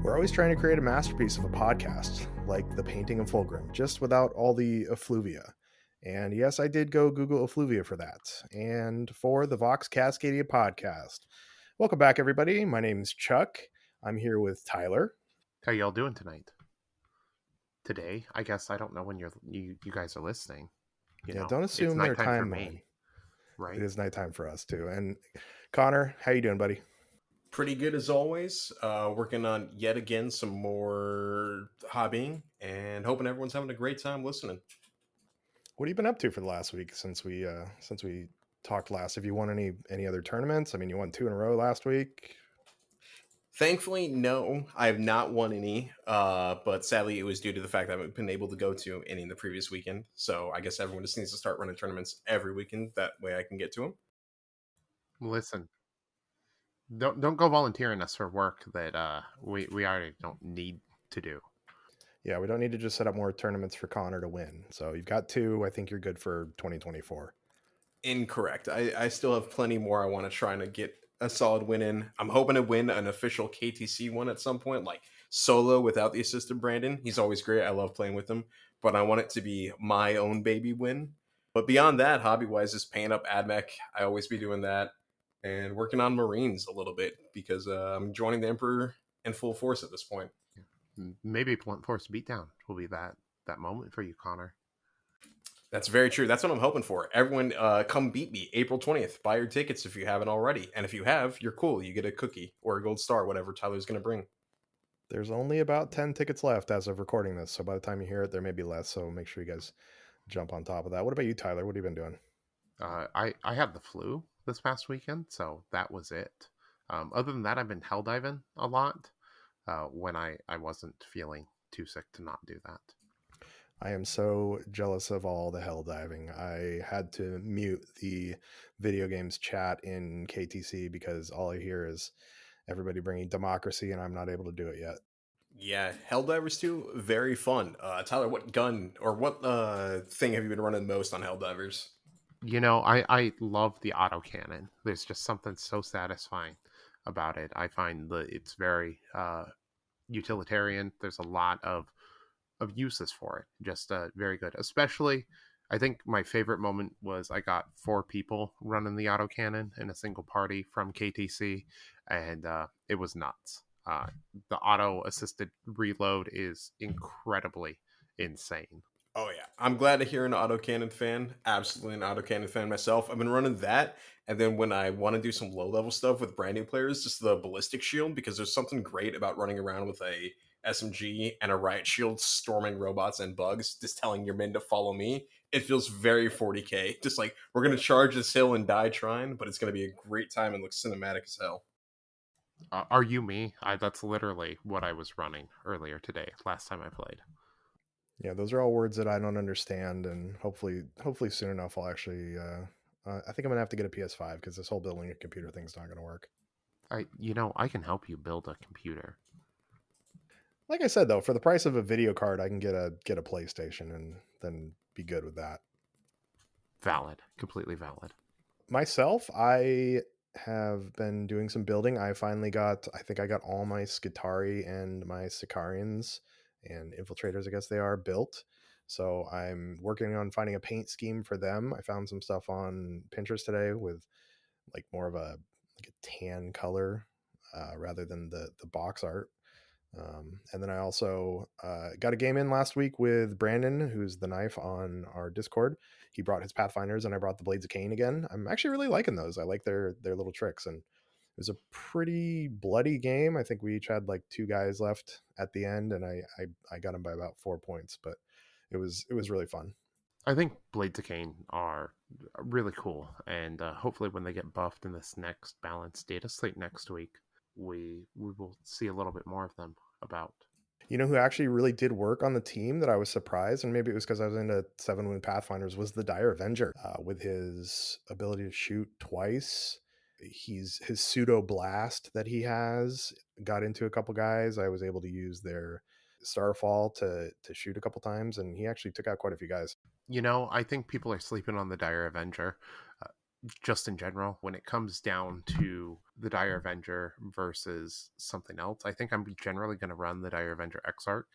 We're always trying to create a masterpiece of a podcast, like the painting of Fulgrim, just without all the effluvia. And yes, I did go Google effluvia for that. And for the Vox Cascadia podcast. Welcome back, everybody. My name's Chuck. I'm here with Tyler. How y'all doing tonight? Today, I guess I don't know when you guys are listening. Don't assume their nighttime for timeline. me, right? It is nighttime for us too. And Connor, how you doing, buddy? Pretty good as always. Working on yet again some more hobbying and hoping everyone's having a great time listening. What have you been up to for the last week since we talked last? Have you won any other tournaments? I mean, you won 2 in a row last week. Thankfully, no, I have not won any. But sadly, it was due to the fact that I haven't been able to go to any in the previous weekend. So I guess everyone just needs to start running tournaments every weekend. That way, I can get to them. Listen, don't go volunteering us for work that we already don't need to do. Yeah, we don't need to just set up more tournaments for Connor to win. So you've got 2. I think you're good for 2024. Incorrect. I still have plenty more I want to try and get a solid win in. I'm hoping to win an official KTC one at some point, like solo without the assistant Brandon. He's always great. I love playing with him, but I want it to be my own baby win. But beyond that, hobby-wise, is painting up AdMech. I always be doing that and working on Marines a little bit because I'm joining the Emperor in full force at this point. Maybe Blunt Force Beatdown will be that moment for you, Connor. That's very true. That's what I'm hoping for. Everyone, come beat me April 20th. Buy your tickets if you haven't already. And if you have, you're cool. You get a cookie or a gold star, whatever Tyler's going to bring. There's only about 10 tickets left as of recording this. So by the time you hear it, there may be less. So make sure you guys jump on top of that. What about you, Tyler? What have you been doing? I had the flu this past weekend, so that was it. Other than that, I've been hell diving a lot when I wasn't feeling too sick to not do that. I am so jealous of all the hell diving. I had to mute the video games chat in KTC because all I hear is everybody bringing democracy, and I'm not able to do it yet. Yeah, Helldivers 2, very fun. Tyler, what gun or what thing have you been running most on Helldivers? I love the autocannon. There's just something so satisfying about it. I find that it's very utilitarian. There's a lot of uses for it. Just very good. Especially, I think my favorite moment was I got 4 people running the autocannon in a single party from KTC, and it was nuts. The auto-assisted reload is incredibly insane. Oh yeah, I'm glad to hear an autocannon fan. Absolutely an autocannon fan myself. I've been running that, and then when I want to do some low level stuff with brand new players, just the ballistic shield, because there's something great about running around with a SMG and a riot shield, storming robots and bugs, just telling your men to follow me. It feels very 40k. Just like we're gonna charge this hill and die trying, but it's gonna be a great time and look cinematic as hell. Are you me? That's literally what I was running earlier today. Last time I played. Yeah, those are all words that I don't understand, and hopefully soon enough I'll actually. I think I'm gonna have to get a PS5 because this whole building a computer thing's not gonna work. I can help you build a computer. Like I said though, for the price of a video card, I can get a PlayStation and then be good with that. Valid, completely valid. Myself, I have been doing some building. I think I got all my Skitari and my Sicarians and infiltrators, I guess they are, built. So I'm working on finding a paint scheme for them. I found some stuff on Pinterest today with like more of a tan color rather than the box art. And then I also got a game in last week with Brandon, who's the knife on our Discord. He brought his Pathfinders, and I brought the Blades of Cain again. I'm actually really liking those. I like their little tricks, and it was a pretty bloody game. I think we each had like 2 guys left at the end, and I got him by about 4 points, but it was really fun. I think Blades of Cain are really cool, and hopefully when they get buffed in this next balanced data slate next week, we will see a little bit more of them about. You know who actually really did work on the team that I was surprised, and maybe it was because I was into 7-wound Pathfinders, was the Dire Avenger with his ability to shoot twice. His pseudo blast that he has got into a couple guys. I was able to use their Starfall to shoot a couple times, and he actually took out quite a few guys. I think people are sleeping on the Dire Avenger. just in general, when it comes down to the Dire Avenger versus something else, I think I'm generally going to run the Dire Avenger Exarch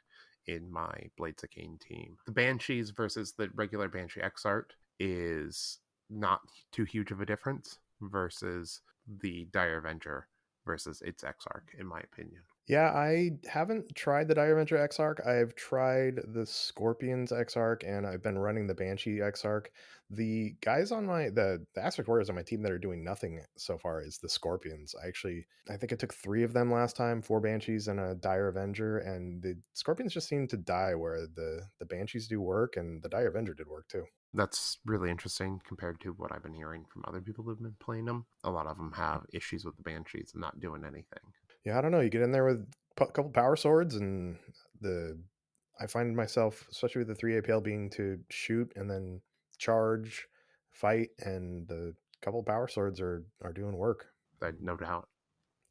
in my Blades of Cain team. The Banshees versus the regular Banshee Exarch is not too huge of a difference versus the Dire Avenger versus its Exarch, in my opinion. Yeah, I haven't tried the Dire Avenger Exarch. I've tried the Scorpions Exarch, and I've been running the Banshee Exarch. The guys on the Aspect Warriors on my team that are doing nothing so far is the Scorpions. I think I took 3 of them last time, 4 Banshees and a Dire Avenger, and the Scorpions just seem to die where the Banshees do work, and the Dire Avenger did work too. That's really interesting compared to what I've been hearing from other people who've been playing them. A lot of them have issues with the Banshees and not doing anything. Yeah, I don't know. You get in there with a couple power swords, and the I find myself, especially with the 3 APL, being to shoot and then charge, fight, and the couple power swords are doing work. No doubt.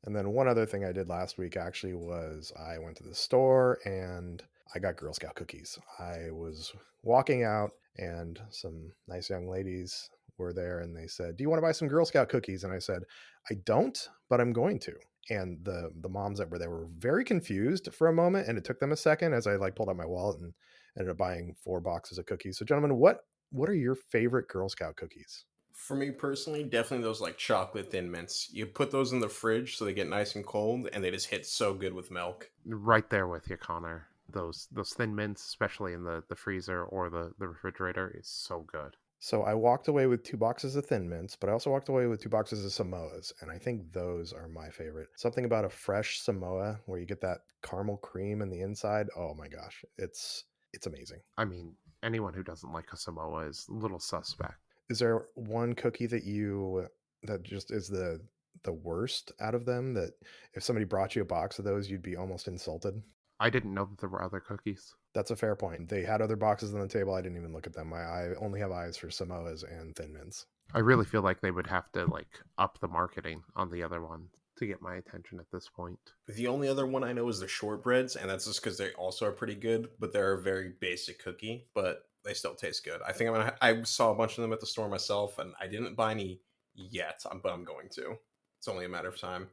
And then one other thing I did last week actually was I went to the store and I got Girl Scout cookies. I was walking out and some nice young ladies were there and they said, "Do you want to buy some Girl Scout cookies?" And I said, "I don't, but I'm going to." And the moms that were there were very confused for a moment, and it took them a second as I like pulled out my wallet and ended up buying 4 boxes of cookies. So gentlemen, what are your favorite Girl Scout cookies? For me personally, definitely those like chocolate thin mints. You put those in the fridge so they get nice and cold, and they just hit so good with milk. Right there with you, Connor. Those thin mints, especially in the freezer or the refrigerator, is so good. So I walked away with 2 boxes of Thin Mints, but I also walked away with 2 boxes of Samoas, and I think those are my favorite. Something about a fresh Samoa where you get that caramel cream in the inside. Oh my gosh, it's amazing. I mean, anyone who doesn't like a Samoa is a little suspect. Is there one cookie that just is the worst out of them, that if somebody brought you a box of those, you'd be almost insulted? I didn't know that there were other cookies. That's a fair point. They had other boxes on the table. I didn't even look at them. I only have eyes for Samoas and Thin Mints. I really feel like they would have to like up the marketing on the other one to get my attention at this point. The only other one I know is the shortbreads, and that's just because they also are pretty good, but they're a very basic cookie, but they still taste good. I think I saw a bunch of them at the store myself, and I didn't buy any yet, but I'm going to. It's only a matter of time.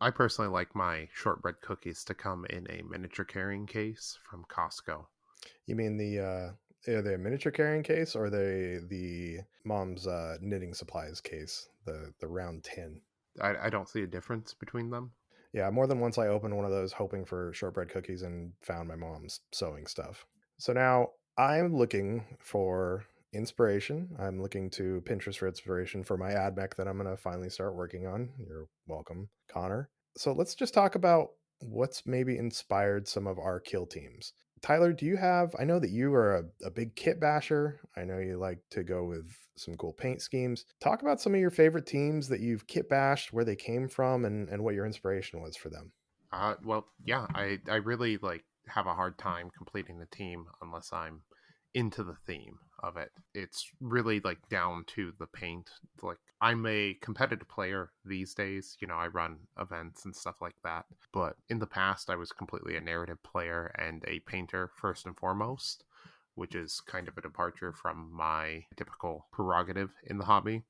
I personally like my shortbread cookies to come in a miniature carrying case from Costco. You mean are they a miniature carrying case, or are they the mom's knitting supplies case, the round tin? I don't see a difference between them. Yeah, more than once I opened one of those hoping for shortbread cookies and found my mom's sewing stuff. So now I'm looking for inspiration. I'm looking to Pinterest for inspiration for my AdMech that I'm going to finally start working on. You're welcome, Connor. So let's just talk about what's maybe inspired some of our kill teams. Tyler, do you have? I know that you are a big kit basher. I know you like to go with some cool paint schemes. Talk about some of your favorite teams that you've kit bashed, where they came from, and what your inspiration was for them. Well, yeah, I really like have a hard time completing the team unless I'm into the theme of it. It's really like down to the paint. Like I'm a competitive player these days, I run events and stuff like that. But in the past I was completely a narrative player and a painter first and foremost, which is kind of a departure from my typical prerogative in the hobby.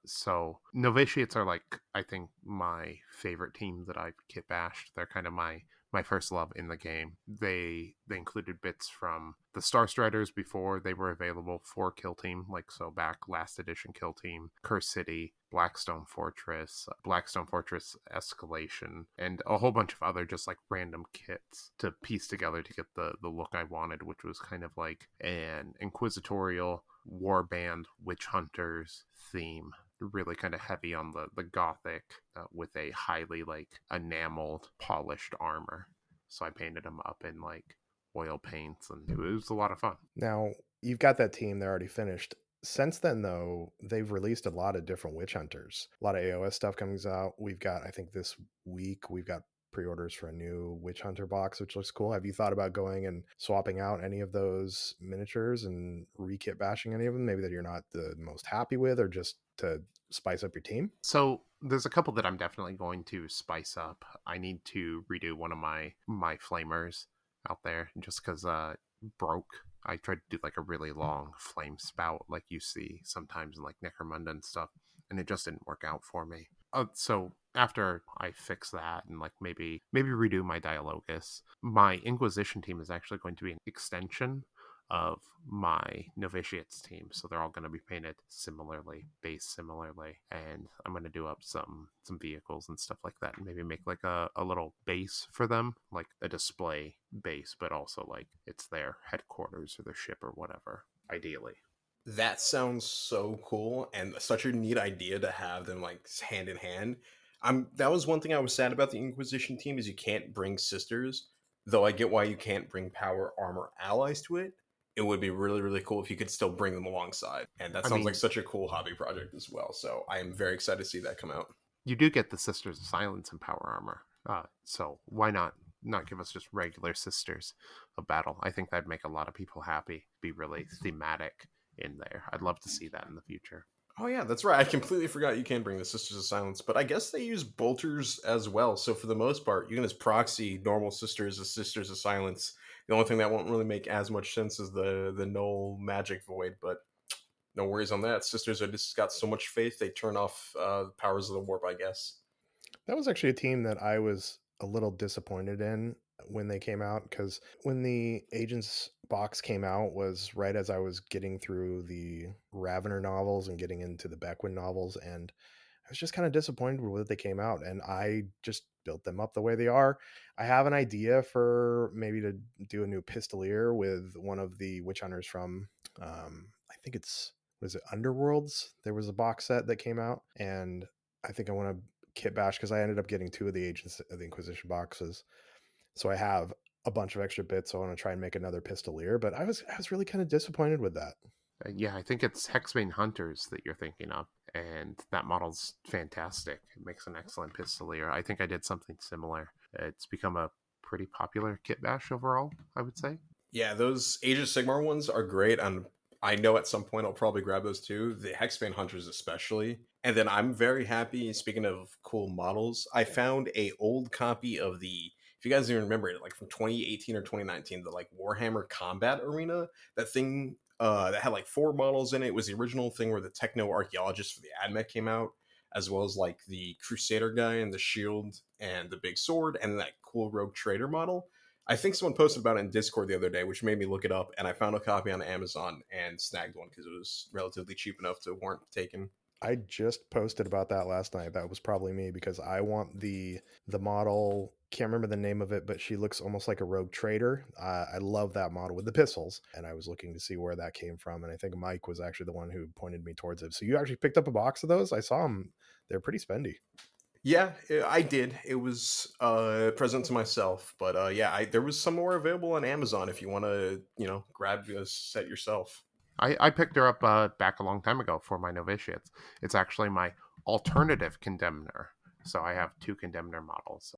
So novitiates are like I think my favorite team that I've kit bashed. They're kind of my first love in the game. They included bits from the Star Striders before they were available for Kill Team, like so back last edition Kill Team, Curse City, Blackstone Fortress Escalation, and a whole bunch of other just like random kits to piece together to get the look I wanted, which was kind of like an inquisitorial warband witch hunters theme, really kind of heavy on the gothic, with a highly like enameled polished armor. So I painted them up in like oil paints, and it was a lot of fun. Now, you've got that team, they're already finished. Since then, though, they've released a lot of different witch hunters. A lot of AOS stuff comes out. We've got, I think this week, we've got pre-orders for a new witch hunter box, which looks cool. Have you thought about going and swapping out any of those miniatures and re-kit bashing any of them, maybe that you're not the most happy with, or just to spice up your team? So there's a couple that I'm definitely going to spice up. I need to redo one of my flamers out there just because broke. I tried to do like a really long flame spout like you see sometimes in like Necromunda and stuff, and it just didn't work out for me. So after I fix that and like maybe redo my Dialogus, my Inquisition team is actually going to be an extension of my novitiates team, so they're all going to be painted similarly, based similarly, and I'm going to do up some vehicles and stuff like that, and maybe make like a little base for them, like a display base, but also like it's their headquarters or their ship or whatever, ideally. That sounds so cool and such a neat idea to have them like hand in hand. That was one thing I was sad about the Inquisition team is you can't bring sisters, though I get why you can't bring power armor allies to it. It would be really really cool if you could still bring them alongside. And that I sounds like mean, such a cool hobby project as well. So I am very excited to see that come out. you do get the Sisters of Silence and power armor, so why not give us just regular Sisters of Battle? I think that'd make a lot of people happy. Be really thematic in there. I'd love to see that in the future. Oh yeah, that's right. I completely forgot you can bring the Sisters of Silence, but I guess they use bolters as well. So for the most part, you can just proxy normal Sisters as Sisters of Silence. The only thing that won't really make as much sense is the null magic void, but no worries on that. Sisters are just got so much faith they turn off the powers of the warp, I guess. That was actually a team that I was a little disappointed in when they came out, because when the Agents box came out was right as I was getting through the Ravener novels and getting into the Beckwin novels, and I was just kind of disappointed with what they came out, and I just built them up the way they are. I have an idea for maybe to do a new Pistolier with one of the witch hunters from, I think it's, was it Underworlds? There was a box set that came out, and I think I want to kit bash because I ended up getting two of the Agents of the Inquisition boxes, so I have a bunch of extra bits. So I want to try and make another Pistolier, but I was really kind of disappointed with that. Yeah, I think it's Hexbane Hunters that you're thinking of, and that model's fantastic. It makes an excellent Pistolier. I think I did something similar. It's become a pretty popular kit bash overall, I would say. Yeah, those Age of Sigmar ones are great. I know at some point I'll probably grab those too. The Hexbane Hunters especially. And then I'm very happy, speaking of cool models, I found a old copy of if you guys even remember it, like from 2018 or 2019, the like Warhammer Combat Arena, that thing that had like four models in it. It was the original thing where the techno archaeologist for the AdMech came out, as well as like the Crusader guy and the shield and the big sword and that cool rogue trader model. I think someone posted about it in Discord the other day, which made me look it up, and I found a copy on Amazon and snagged one because it was relatively cheap enough to warrant taking. I just posted about that last night. That was probably me because I want the model. Can't remember the name of it, but she looks almost like a rogue trader. I love that model with the pistols, and I was looking to see where that came from. And I think Mike was actually the one who pointed me towards it. So you actually picked up a box of those? I saw them. They're pretty spendy. Yeah, I did. It was a present to myself, but yeah, there was some more available on Amazon if you want to, grab a set yourself. I picked her up back a long time ago for my novitiates. It's actually my alternative condemner. So I have two condemner models.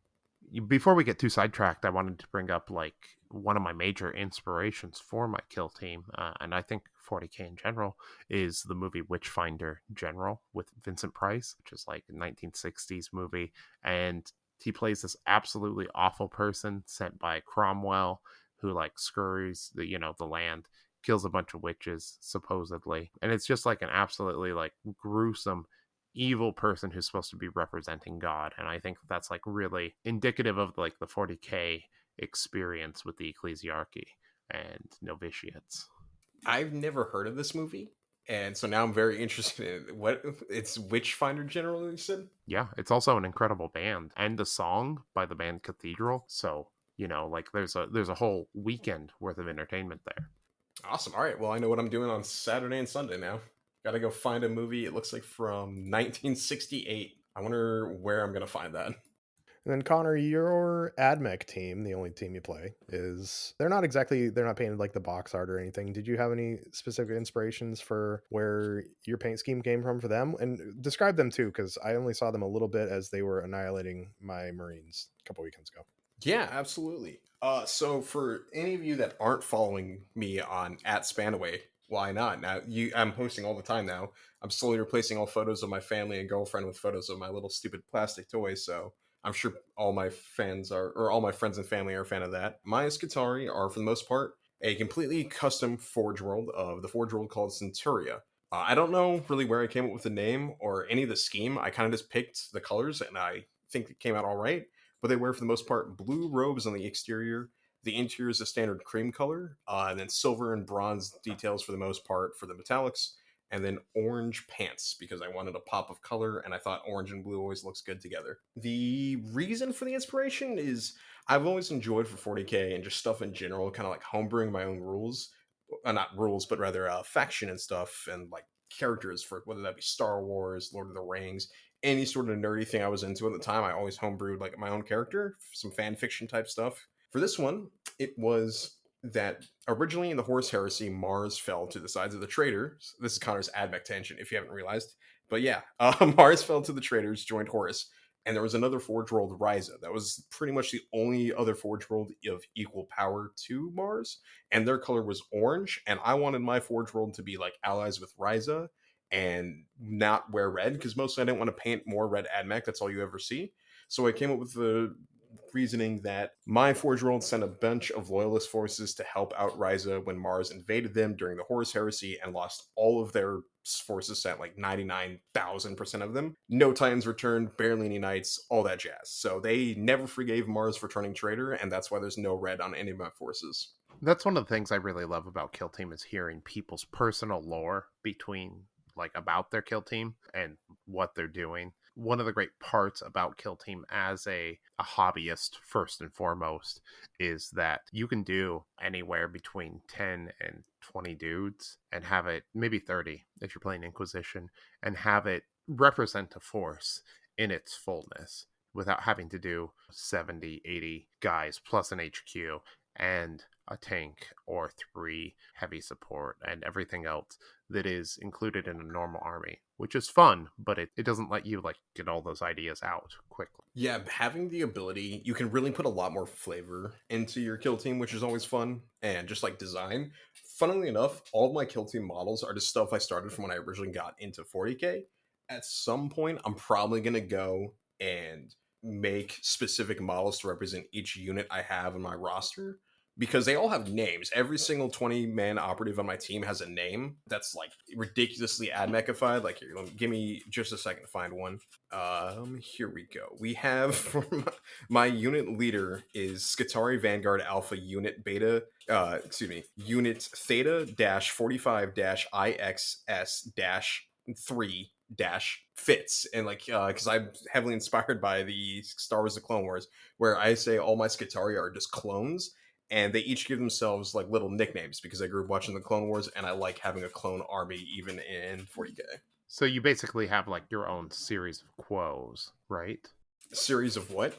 Before we get too sidetracked, I wanted to bring up like one of my major inspirations for my kill team, and I think 40k in general is the movie Witchfinder General with Vincent Price, which is like a 1960s movie, and he plays this absolutely awful person sent by Cromwell who like scurries the land, kills a bunch of witches supposedly, and it's just like an absolutely like gruesome evil person who's supposed to be representing God. And I think that's like really indicative of like the 40k experience with the ecclesiarchy and novitiates. I've never heard of this movie, and so now I'm very interested in what it's Witchfinder General, you said? Yeah, it's also an incredible band, and the song by the band Cathedral. So like there's a whole weekend worth of entertainment there. Awesome. All right. Well, I know what I'm doing on Saturday and Sunday now. Gotta go find a movie. It looks like from 1968. I wonder where I'm gonna find that. And then Connor, your AdMech team, the only team you play, they're not painted like the box art or anything. Did you have any specific inspirations for where your paint scheme came from for them? And describe them too, because I only saw them a little bit as they were annihilating my Marines a couple weekends ago. Yeah, absolutely. So for any of you that aren't following me on @Spanaway, why not? Now I'm posting all the time now. I'm slowly replacing all photos of my family and girlfriend with photos of my little stupid plastic toys. So I'm sure all my fans or all my friends and family are a fan of that. My Skatari are for the most part a completely custom Forge World of the Forge World called Centuria. I don't know really where I came up with the name or any of the scheme. I kind of just picked the colors, and I think it came out all right. But they wear, for the most part, blue robes on the exterior. The interior is a standard cream color, and then silver and bronze details for the most part for the metallics, and then orange pants because I wanted a pop of color, and I thought orange and blue always looks good together. The reason for the inspiration is I've always enjoyed for 40k and just stuff in general, kind of like homebrewing my own rules, not rules, but rather faction and stuff, and like characters for whether that be Star Wars, Lord of the Rings, any sort of nerdy thing I was into at the time. I always homebrewed like my own character, some fan fiction type stuff. For this one, it was that originally in the Horus Heresy, Mars fell to the sides of the traitors. This is Connor's AdMech tangent, if you haven't realized. But yeah, Mars fell to the traitors, joined Horus, and there was another Forge World, Ryza. That was pretty much the only other Forge World of equal power to Mars, and their color was orange. And I wanted my Forge World to be like allies with Ryza and not wear red because mostly I didn't want to paint more red AdMech. That's all you ever see. So I came up with the reasoning that my Forge World sent a bunch of loyalist forces to help out Ryza when Mars invaded them during the Horus Heresy and lost all of their forces, sent like 99,000% of them. No Titans returned, barely any Knights, all that jazz. So they never forgave Mars for turning traitor, and that's why there's no red on any of my forces. That's one of the things I really love about Kill Team is hearing people's personal lore between like about their Kill Team and what they're doing. One of the great parts about Kill Team as a hobbyist, first and foremost, is that you can do anywhere between 10 and 20 dudes and have it, maybe 30 if you're playing Inquisition, and have it represent a force in its fullness without having to do 70, 80 guys plus an HQ and a tank or 3 heavy support and everything else that is included in a normal army, which is fun, but it doesn't let you like get all those ideas out quickly. Yeah, having the ability, you can really put a lot more flavor into your kill team, which is always fun, and just like design. Funnily enough, all of my kill team models are just stuff I started from when I originally got into 40k. At some point, I'm probably going to go and make specific models to represent each unit I have in my roster because they all have names. Every single 20-man operative on my team has a name that's like ridiculously admechified. Like, here, give me just a second to find one. Here we go. We have for my unit leader is Skitari Vanguard Alpha Unit Beta. Unit Theta dash 45 dash IXS dash 3 dash fits, and like because I'm heavily inspired by the Star Wars: The Clone Wars, where I say all my Skitari are just clones, and they each give themselves like little nicknames because I grew up watching the Clone Wars, and I like having a clone army even in 40k. So you basically have like your own series of quos, right? Series of what?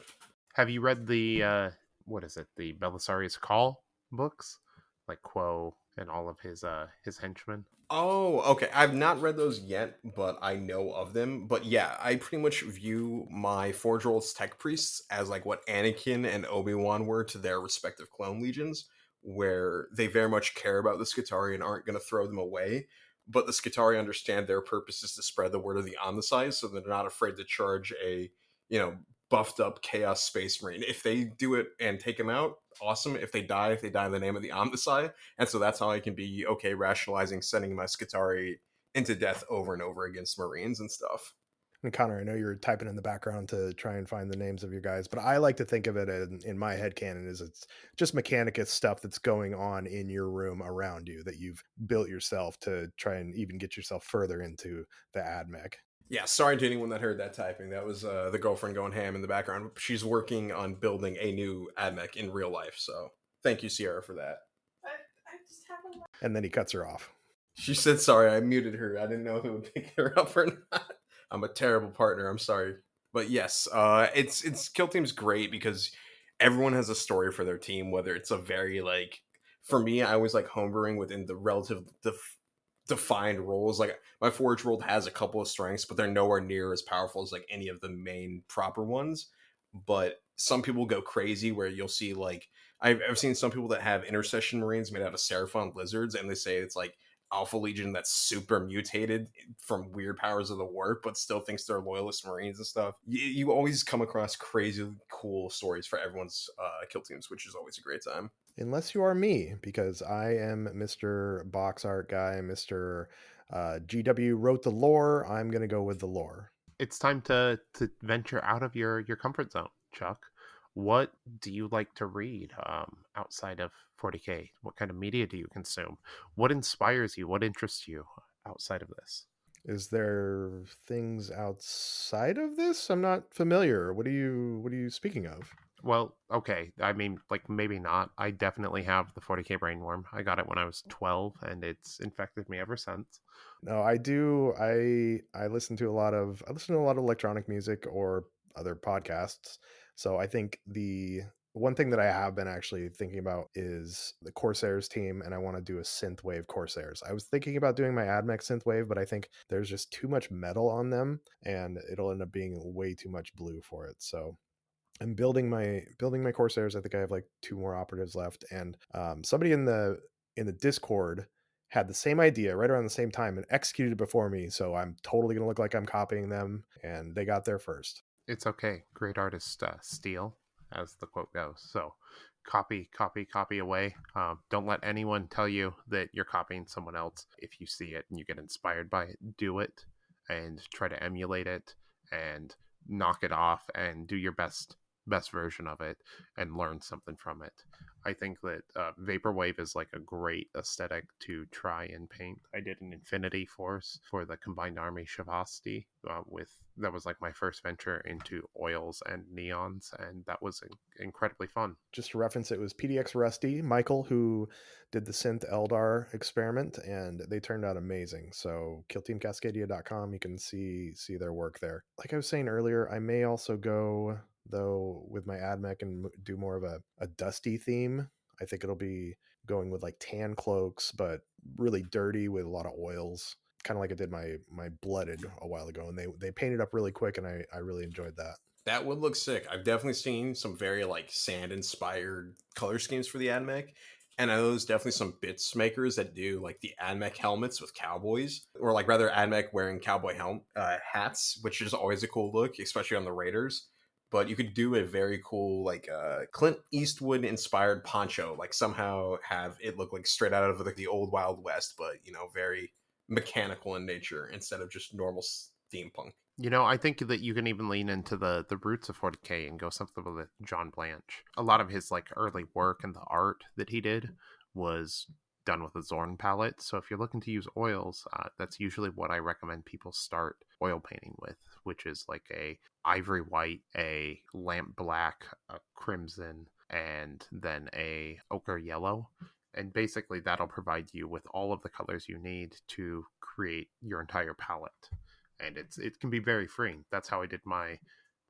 Have you read the what is it, the Belisarius Call books, like Quo and all of his henchmen? Oh, okay. I've not read those yet, but I know of them. But yeah, I pretty much view my Forge World's tech priests as like what Anakin and Obi-Wan were to their respective clone legions, where they very much care about the Skitari and aren't going to throw them away. But the Skitari understand their purpose is to spread the word of the Omnicide, so they're not afraid to charge a, buffed up Chaos Space Marine. If they do it and take him out, awesome. If they die in the name of the Omnicide. And so that's how I can be okay rationalizing sending my Skitari into death over and over against Marines and stuff. And Connor, I know you're typing in the background to try and find the names of your guys, but I like to think of it in my head canon as it's just Mechanicus stuff that's going on in your room around you that you've built yourself to try and even get yourself further into the AdMech. Yeah, sorry to anyone that heard that typing. That was the girlfriend going ham in the background. She's working on building a new AdMech in real life, so thank you, Sierra, for that. I just have a. And then he cuts her off. She said sorry, I muted her. I didn't know if it would pick her up or not. I'm a terrible partner. I'm sorry. But yes, it's Kill Team's great because everyone has a story for their team, whether it's a very like for me, I always like homebrewing within the relative defined roles. Like my Forge World has a couple of strengths, but they're nowhere near as powerful as like any of the main proper ones. But some people go crazy where you'll see like I've seen some people that have intercession marines made out of Seraphon lizards, and they say it's like Alpha Legion that's super mutated from weird powers of the warp, but still thinks they're loyalist marines and stuff. You always come across crazy cool stories for everyone's kill teams, which is always a great time. Unless you are me, because I am Mr. Box Art guy, Mr. GW wrote the lore. I'm going to go with the lore. It's time to venture out of your comfort zone, Chuck. What do you like to read outside of 40K? What kind of media do you consume? What inspires you? What interests you outside of this? Is there things outside of this? I'm not familiar. What are you speaking of? Well, okay. I mean, like maybe not. I definitely have the 40K brainworm. I got it when I was 12 and it's infected me ever since. No, I do. I listen to a lot of electronic music or other podcasts. So I think the one thing that I have been actually thinking about is the Corsairs team, and I want to do a synthwave Corsairs. I was thinking about doing my AdMech synthwave, but I think there's just too much metal on them, and it'll end up being way too much blue for it. So I'm building my Corsairs. I think I have like two more operatives left, and somebody in the Discord had the same idea right around the same time and executed it before me. So I'm totally gonna look like I'm copying them, and they got there first. It's okay. Great artists steal, as the quote goes. So copy, copy, copy away. Don't let anyone tell you that you're copying someone else. If you see it and you get inspired by it, do it and try to emulate it and knock it off and do your best version of it and learn something from it. I think that vaporwave is like a great aesthetic to try and paint. I did an Infinity Force for the Combined Army Shavasti with that was like my first venture into oils and neons, and that was incredibly fun. Just to reference, it was PDX Rusty, Michael, who did the synth Eldar experiment, and they turned out amazing. So killteamcascadia.com, you can see their work there. Like I was saying earlier, I may also go though with my AdMech and do more of a dusty theme. I think it'll be going with like tan cloaks, but really dirty with a lot of oils, kind of like I did my blooded a while ago, and they painted up really quick, and I really enjoyed that. That would look sick. I've definitely seen some very like sand inspired color schemes for the AdMech. And I know there's definitely some bits makers that do like the AdMech helmets with cowboys, or like rather AdMech wearing cowboy hats, which is always a cool look, especially on the Raiders. But you could do a very cool like Clint Eastwood inspired poncho, like somehow have it look like straight out of like the old Wild West, but very mechanical in nature instead of just normal steampunk. I think that you can even lean into the roots of 40K and go something with John Blanche. A lot of his like early work and the art that he did was done with a Zorn palette. So if you're looking to use oils, that's usually what I recommend people start oil painting with, which is like a ivory white, a lamp black, a crimson, and then a ochre yellow. And basically that'll provide you with all of the colors you need to create your entire palette, and it can be very freeing. That's how I did my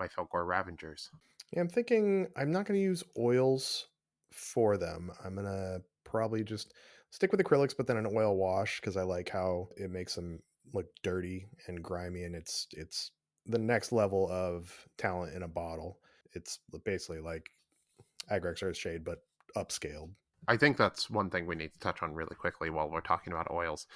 Felgor Ravengers. Yeah, I'm thinking I'm not going to use oils for them. I'm going to probably just stick with acrylics, but then an oil wash because I like how it makes them look dirty and grimy, and it's the next level of talent in a bottle. It's basically like Agrex Earthshade, but upscaled. I think that's one thing we need to touch on really quickly while we're talking about oils.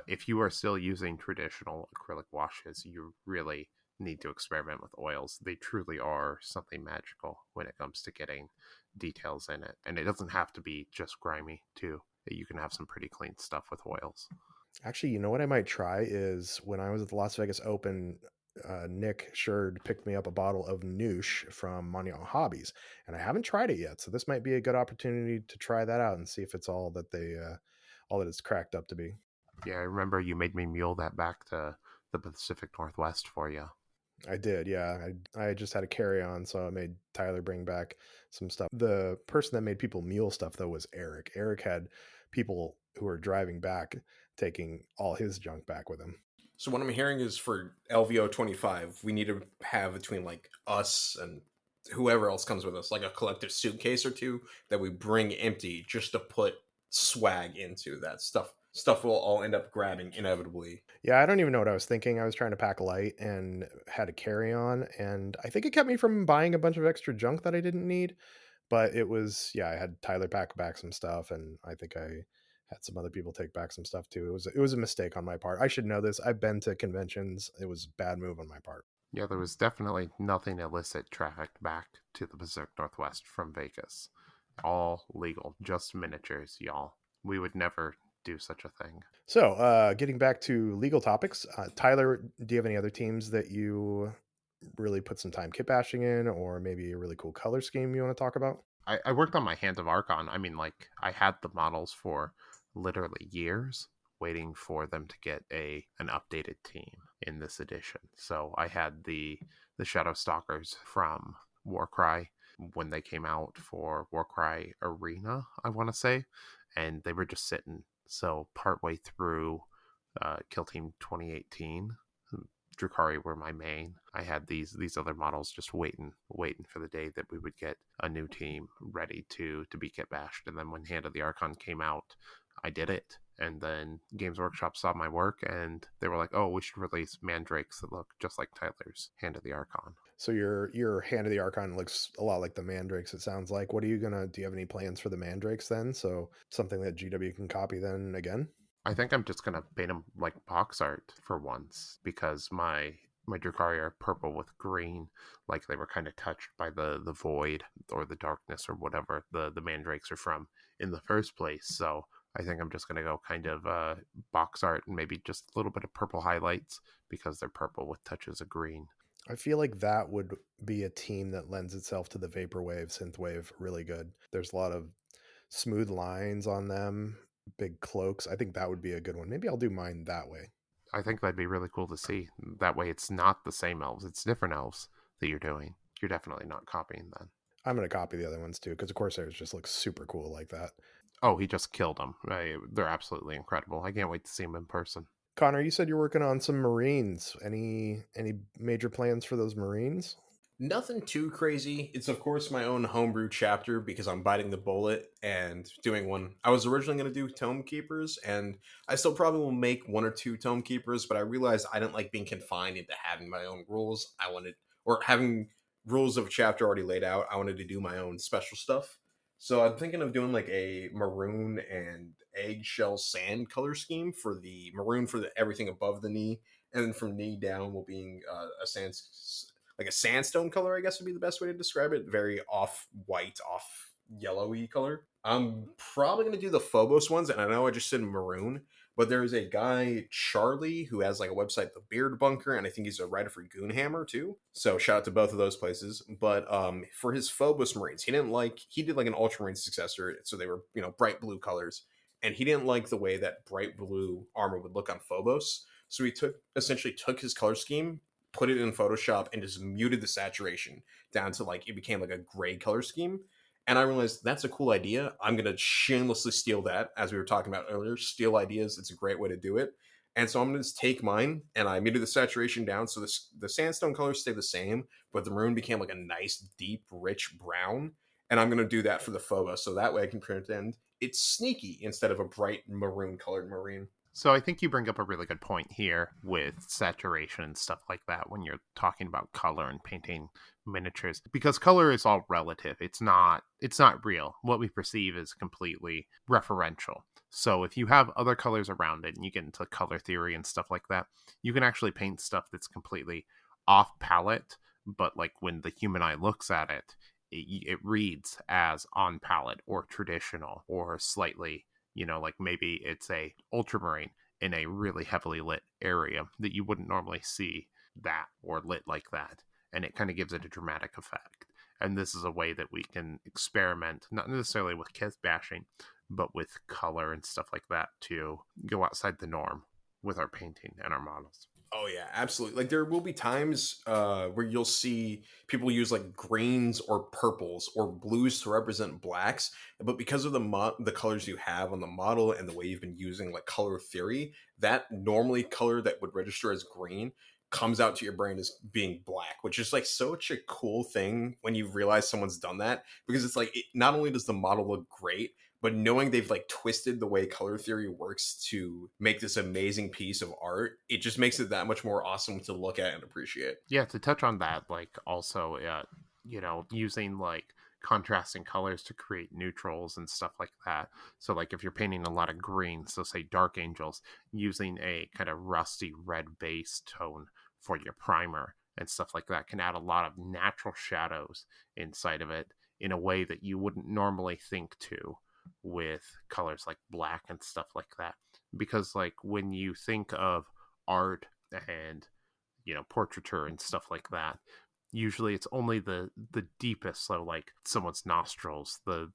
If you are still using traditional acrylic washes, you really need to experiment with oils. They truly are something magical when it comes to getting details in it. And it doesn't have to be just grimy, too. You can have some pretty clean stuff with oils. Actually, you know what I might try is when I was at the Las Vegas Open, Nick Sherd picked me up a bottle of Noosh from Monument Hobbies, and I haven't tried it yet. So this might be a good opportunity to try that out and see if it's all that it's cracked up to be. Yeah, I remember you made me mule that back to the Pacific Northwest for you. I did, yeah. I just had a carry on, so I made Tyler bring back some stuff. The person that made people mule stuff though was Eric. Eric had people who were driving back taking all his junk back with him. So what I'm hearing is for LVO 25, we need to have between like us and whoever else comes with us, like a collective suitcase or two that we bring empty just to put swag into that stuff. Stuff we'll all end up grabbing inevitably. Yeah, I don't even know what I was thinking. I was trying to pack light and had a carry on, and I think it kept me from buying a bunch of extra junk that I didn't need. But it was, yeah, I had Tyler pack back some stuff, and I think I had some other people take back some stuff too. It was a mistake on my part. I should know this. I've been to conventions. It was a bad move on my part. Yeah, there was definitely nothing illicit trafficked back to the Pacific Northwest from Vegas. All legal, just miniatures, y'all. We would never do such a thing. So, getting back to legal topics, Tyler, do you have any other teams that you really put some time kit bashing in, or maybe a really cool color scheme you want to talk about? I worked on my Hand of Archon. I mean, like, I had the models for literally years, waiting for them to get an updated team in this edition. So I had the Shadow Stalkers from Warcry when they came out for Warcry Arena, I want to say, and they were just sitting. So partway through Kill Team 2018, Drukhari were my main. I had these other models just waiting for the day that we would get a new team ready to be kit bashed. And then when Hand of the Archon came out, I did it. And then Games Workshop saw my work and they were like, "Oh, we should release mandrakes that look just like Tyler's Hand of the Archon." So your Hand of the Archon looks a lot like the Mandrakes, it sounds like. What are you gonna do? You have any plans for the Mandrakes then? So something that GW can copy then again? I think I'm just gonna paint them like box art for once because my Drukhari are purple with green, like they were kind of touched by the void or the darkness or whatever the mandrakes are from in the first place. So I think I'm just gonna go kind of box art and maybe just a little bit of purple highlights because they're purple with touches of green. I feel like that would be a team that lends itself to the vaporwave, synthwave really good. There's a lot of smooth lines on them, big cloaks. I think that would be a good one. Maybe I'll do mine that way. I think that'd be really cool to see. That way, it's not the same elves; it's different elves that you're doing. You're definitely not copying then. I'm gonna copy the other ones too, because of course theirs just looks super cool like that. Oh, he just killed them. They're absolutely incredible. I can't wait to see them in person. Connor, you said you're working on some Marines. Any major plans for those Marines? Nothing too crazy. It's of course my own homebrew chapter because I'm biting the bullet and doing one. I was originally going to do Tome Keepers, and I still probably will make one or two Tome Keepers, but I realized I didn't like being confined into having my own rules. I wanted, or having rules of a chapter already laid out. I wanted to do my own special stuff. So I'm thinking of doing like a maroon and eggshell sand color scheme for the maroon for everything above the knee, and then from knee down will being a sand, like a sandstone color, I guess would be the best way to describe it. Very off white, off yellowy color. I'm probably going to do the Phobos ones, and I know I just said maroon, but there's a guy, Charlie, who has like a website, The Beard Bunker, and I think he's a writer for Goonhammer too. So shout out to both of those places. But for his Phobos Marines, he did like an Ultramarine successor, so they were, bright blue colors. And he didn't like the way that bright blue armor would look on Phobos. So he essentially took his color scheme, put it in Photoshop, and just muted the saturation down to like it became like a gray color scheme. And I realized that's a cool idea. I'm gonna shamelessly steal that, as we were talking about earlier. Steal ideas; it's a great way to do it. And so I'm gonna just take mine and I muted the saturation down so the sandstone colors stay the same, but the maroon became like a nice, deep, rich brown. And I'm gonna do that for the Phobos, so that way I can pretend it's sneaky instead of a bright maroon colored marine. So I think you bring up a really good point here with saturation and stuff like that when you're talking about color and painting miniatures because color is all relative. It's not real. What we perceive is completely referential. So if you have other colors around it and you get into color theory and stuff like that, you can actually paint stuff that's completely off palette, but like when the human eye looks at it, it reads as on palette or traditional or slightly, like maybe it's a ultramarine in a really heavily lit area that you wouldn't normally see that or lit like that, and it kind of gives it a dramatic effect. And this is a way that we can experiment, not necessarily with kith bashing, but with color and stuff like that to go outside the norm with our painting and our models. Oh yeah, absolutely. Like there will be times where you'll see people use like greens or purples or blues to represent blacks, but because of the colors you have on the model and the way you've been using like color theory, that normally color that would register as green comes out to your brain as being black, which is like such a cool thing when you realize someone's done that, because it's like not only does the model look great, but knowing they've like twisted the way color theory works to make this amazing piece of art, it just makes it that much more awesome to look at and appreciate. Yeah, to touch on that, like also, using like contrasting colors to create neutrals and stuff like that. So, like if you're painting a lot of green, so say Dark Angels, using a kind of rusty red base tone for your primer and stuff like that can add a lot of natural shadows inside of it in a way that you wouldn't normally think to with colors like black and stuff like that. Because like when you think of art and portraiture and stuff like that, usually it's only the deepest, so like someone's nostrils, the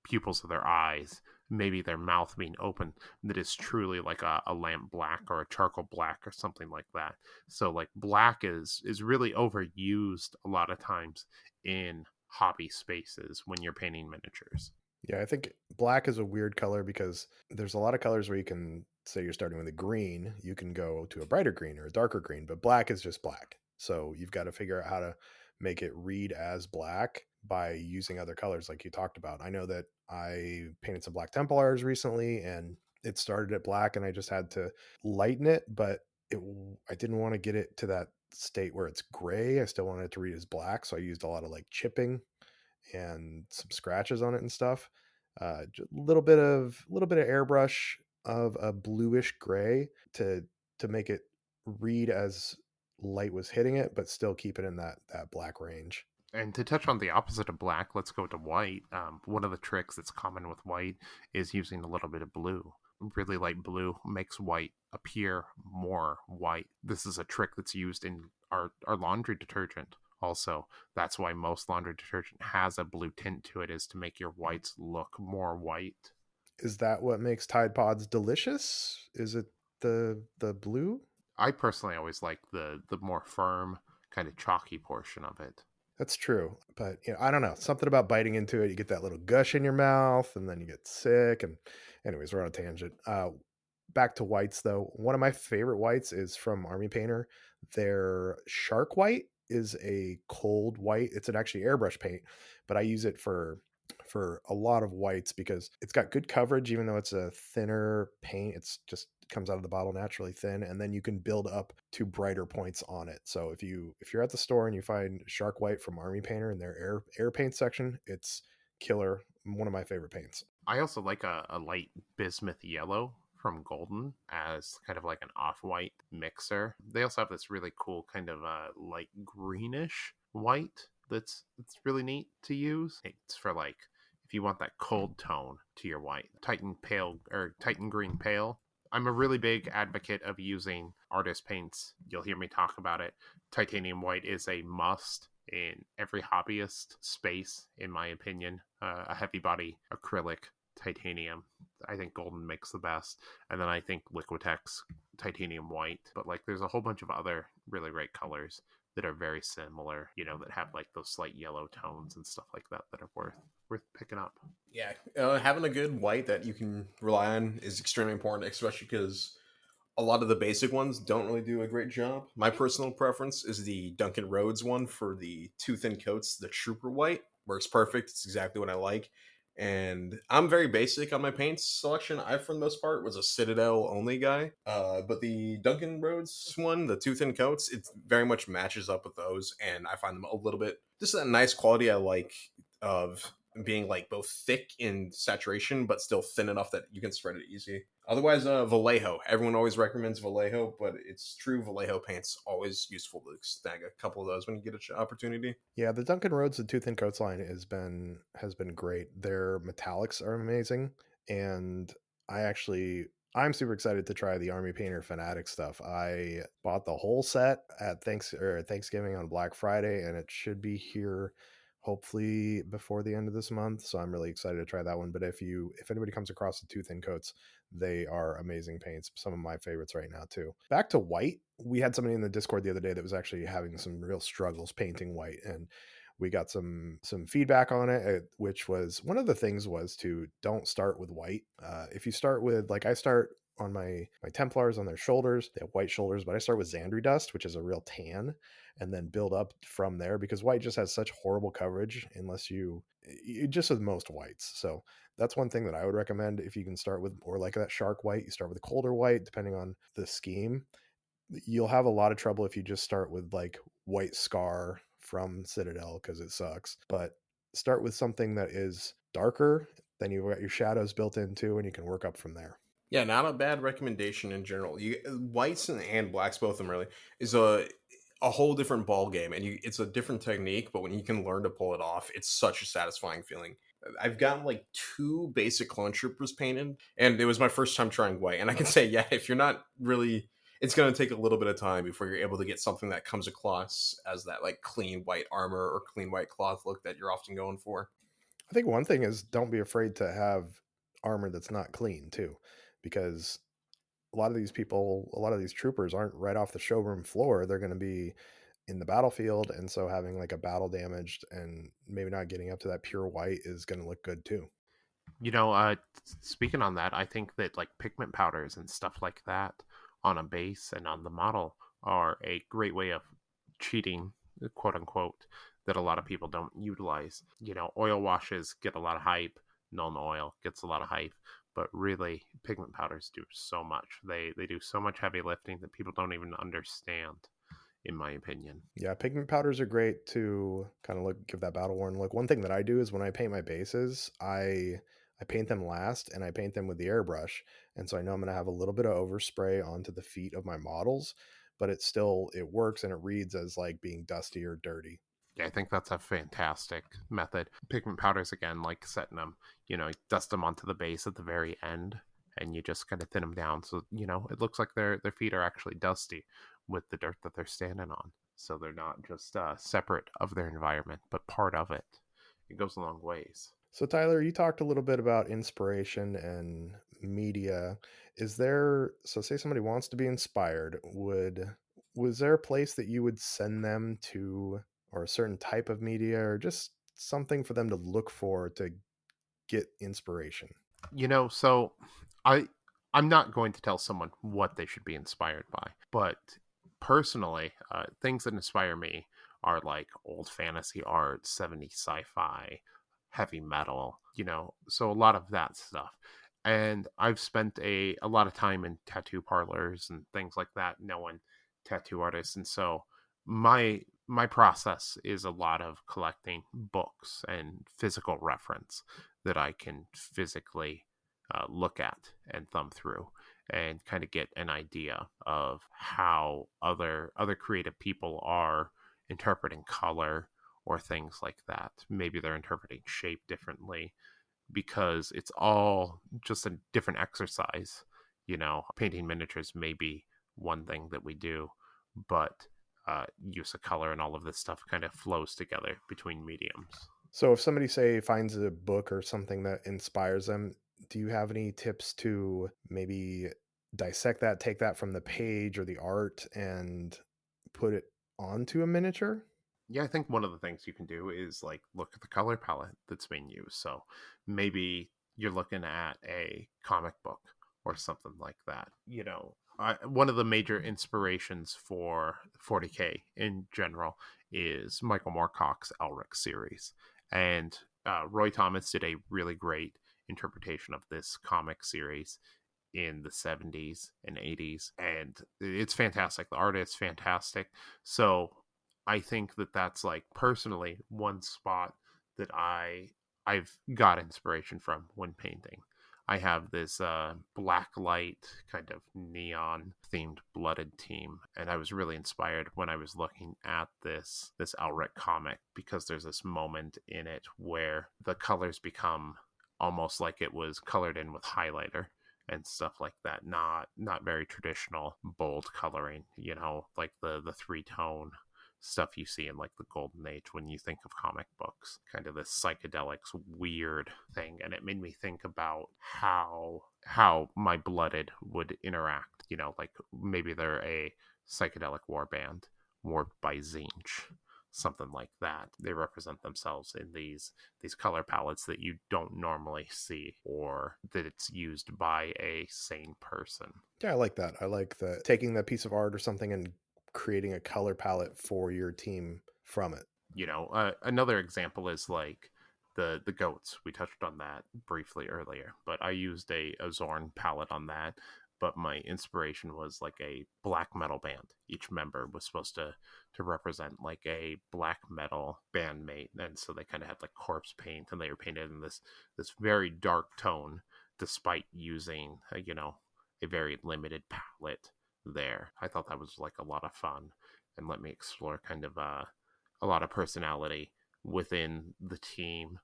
pupils of their eyes, maybe their mouth being open, that is truly like a lamp black or a charcoal black or something like that. So like black is really overused a lot of times in hobby spaces when you're painting miniatures. Yeah, I think black is a weird color because there's a lot of colors where you can say you're starting with a green, you can go to a brighter green or a darker green, but black is just black. So you've got to figure out how to make it read as black by using other colors like you talked about. I know that I painted some black Templars recently and it started at black and I just had to lighten it, but I didn't want to get it to that state where it's gray. I still wanted it to read as black, so I used a lot of like chipping and some scratches on it and stuff. A little bit of airbrush of a bluish gray to make it read as light was hitting it, but still keep it in that black range. And to touch on the opposite of black, let's go to white. One of the tricks that's common with white is using a little bit of blue. Really light blue makes white appear more white. This is a trick that's used in our laundry detergent. Also, that's why most laundry detergent has a blue tint to it, is to make your whites look more white. Is that what makes Tide Pods delicious? Is it the blue? I personally always like the more firm, kind of chalky portion of it. That's true, but I don't know. Something about biting into it, you get that little gush in your mouth, and then you get sick. And anyways, we're on a tangent. Back to whites though. One of my favorite whites is from Army Painter. Their Shark White is a cold white. It's an actually airbrush paint, but I use it for a lot of whites because it's got good coverage, even though it's a thinner paint. It's just comes out of the bottle naturally thin, and then you can build up to brighter points on it. So if you're at the store and you find Shark White from Army Painter in their air paint section, it's killer. One of my favorite paints. I also like a light bismuth yellow from Golden as kind of like an off-white mixer. They also have this really cool kind of light greenish white that's really neat to use. It's for like if you want that cold tone to your white. Titan pale or Titan green pale. I'm a really big advocate of using artist paints. You'll hear me talk about it. Titanium white is a must in every hobbyist space, in my opinion. A heavy body acrylic titanium. I think Golden makes the best. And then I think Liquitex titanium white. But like there's a whole bunch of other really great colors that are very similar, that have like those slight yellow tones and stuff like that are worth picking up. Yeah, having a good white that you can rely on is extremely important, especially because a lot of the basic ones don't really do a great job. My personal preference is the Duncan Rhodes one for the two thin coats. The Trooper White works perfect. It's exactly what I like. And I'm very basic on my paints selection. I, for the most part, was a Citadel only guy. But the Duncan Rhodes one, the two thin coats, it very much matches up with those. And I find them a little bit, just that nice quality I like of being like both thick in saturation, but still thin enough that you can spread it easy. Otherwise, Vallejo. Everyone always recommends Vallejo, but it's true. Vallejo paint's always useful to snag a couple of those when you get an opportunity. Yeah, the Duncan Rhodes and Two Thin Coats line has been great. Their metallics are amazing, and I'm super excited to try the Army Painter Fanatic stuff. I bought the whole set at Thanksgiving on Black Friday, and it should be here hopefully before the end of this month. So I'm really excited to try that one. But if anybody comes across the Two Thin Coats, they are amazing paints. Some of my favorites right now too. Back to white, we had somebody in the Discord the other day that was actually having some real struggles painting white, and we got some feedback on it, which was one of the things was to don't start with white. If you start with, like, I start on my Templars on their shoulders, they have white shoulders, but I start with Xandri dust, which is a real tan, and then build up from there because white just has such horrible coverage unless you just with most whites. So that's one thing that I would recommend. If you can start with, or like that shark white, you start with a colder white depending on the scheme. You'll have a lot of trouble if you just start with like White Scar from Citadel because it sucks. But start with something that is darker, then you've got your shadows built into, and you can work up from there. Yeah, not a bad recommendation in general. You whites and blacks, both of them really, is a whole different ball game, and it's a different technique. But when you can learn to pull it off, it's such a satisfying feeling. I've gotten like two basic clone troopers painted, and it was my first time trying white. And I can say, yeah, if you're not really, it's going to take a little bit of time before you're able to get something that comes across as that like clean white armor or clean white cloth look that you're often going for. I think one thing is don't be afraid to have armor that's not clean too, because a lot of these people, a lot of these troopers aren't right off the showroom floor. They're going to be in the battlefield, and so having like a battle damaged and maybe not getting up to that pure white is going to look good too. Speaking on that, I think that like pigment powders and stuff like that on a base and on the model are a great way of cheating, quote unquote, that a lot of people don't utilize. Oil washes get a lot of hype, Nuln Oil gets a lot of hype, but really pigment powders do so much. They do so much heavy lifting that people don't even understand, in my opinion. Yeah, pigment powders are great to kind of look, give that battle worn look. One thing that I do is when I paint my bases, I paint them last and I paint them with the airbrush, and so I know I'm going to have a little bit of overspray onto the feet of my models, but it works and it reads as like being dusty or dirty. Yeah, I think that's a fantastic method. Pigment powders, again, like setting them, you dust them onto the base at the very end, and you just kind of thin them down. So, it looks like their feet are actually dusty with the dirt that they're standing on. So they're not just separate of their environment, but part of it. It goes a long ways. So Tyler, you talked a little bit about inspiration and media. Say somebody wants to be inspired, was there a place that you would send them to, or a certain type of media, or just something for them to look for to get inspiration? So I I'm not going to tell someone what they should be inspired by, but personally, things that inspire me are like old fantasy art, 70s sci-fi, heavy metal, so a lot of that stuff. And I've spent a lot of time in tattoo parlors and things like that, knowing tattoo artists. And so my process is a lot of collecting books and physical reference that I can physically look at and thumb through and kind of get an idea of how other creative people are interpreting color or things like that. Maybe they're interpreting shape differently because it's all just a different exercise. Painting miniatures may be one thing that we do, but use of color and all of this stuff kind of flows together between mediums. So if somebody say finds a book or something that inspires them, do you have any tips to maybe dissect that, take that from the page or the art and put it onto a miniature? Yeah, I think one of the things you can do is like look at the color palette that's being used. So maybe you're looking at a comic book or something like that. One of the major inspirations for 40K in general is Michael Moorcock's Elric series. And Roy Thomas did a really great interpretation of this comic series in the 70s and 80s, and it's fantastic. The art is fantastic. So I think that that's like personally one spot that I've got inspiration from when painting. I have this black light kind of neon themed blooded team, and I was really inspired when I was looking at this Elric comic, because there's this moment in it where the colors become almost like it was colored in with highlighter and stuff like that. Not very traditional bold coloring, like the three tone stuff you see in like the golden age when you think of comic books, kind of this psychedelics weird thing. And it made me think about how my blooded would interact, like maybe they're a psychedelic war band warped by Zinch, something like that. They represent themselves in these color palettes that you don't normally see, or that it's used by a sane person. Yeah, I like that. I like that, taking that piece of art or something and creating a color palette for your team from it. Another example is like the goats. We touched on that briefly earlier, but I used a Zorn palette on that. But my inspiration was like a black metal band. Each member was supposed to represent like a black metal bandmate, and so they kind of had like corpse paint, and they were painted in this very dark tone, despite using a very limited palette there. I thought that was like a lot of fun and let me explore kind of a lot of personality within the team,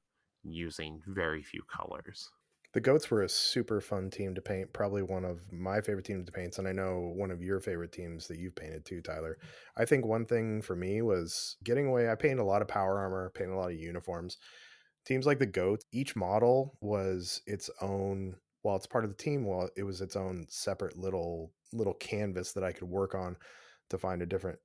using very few colors. The goats were a super fun team to paint, probably one of my favorite teams to paint, and I know one of your favorite teams that you've painted too, Tyler. I think one thing for me was getting away. I painted a lot of power armor, painted a lot of uniforms. Teams like the goats, each model was its own, while it's part of the team, well, it was its own separate little canvas that I could work on to find a different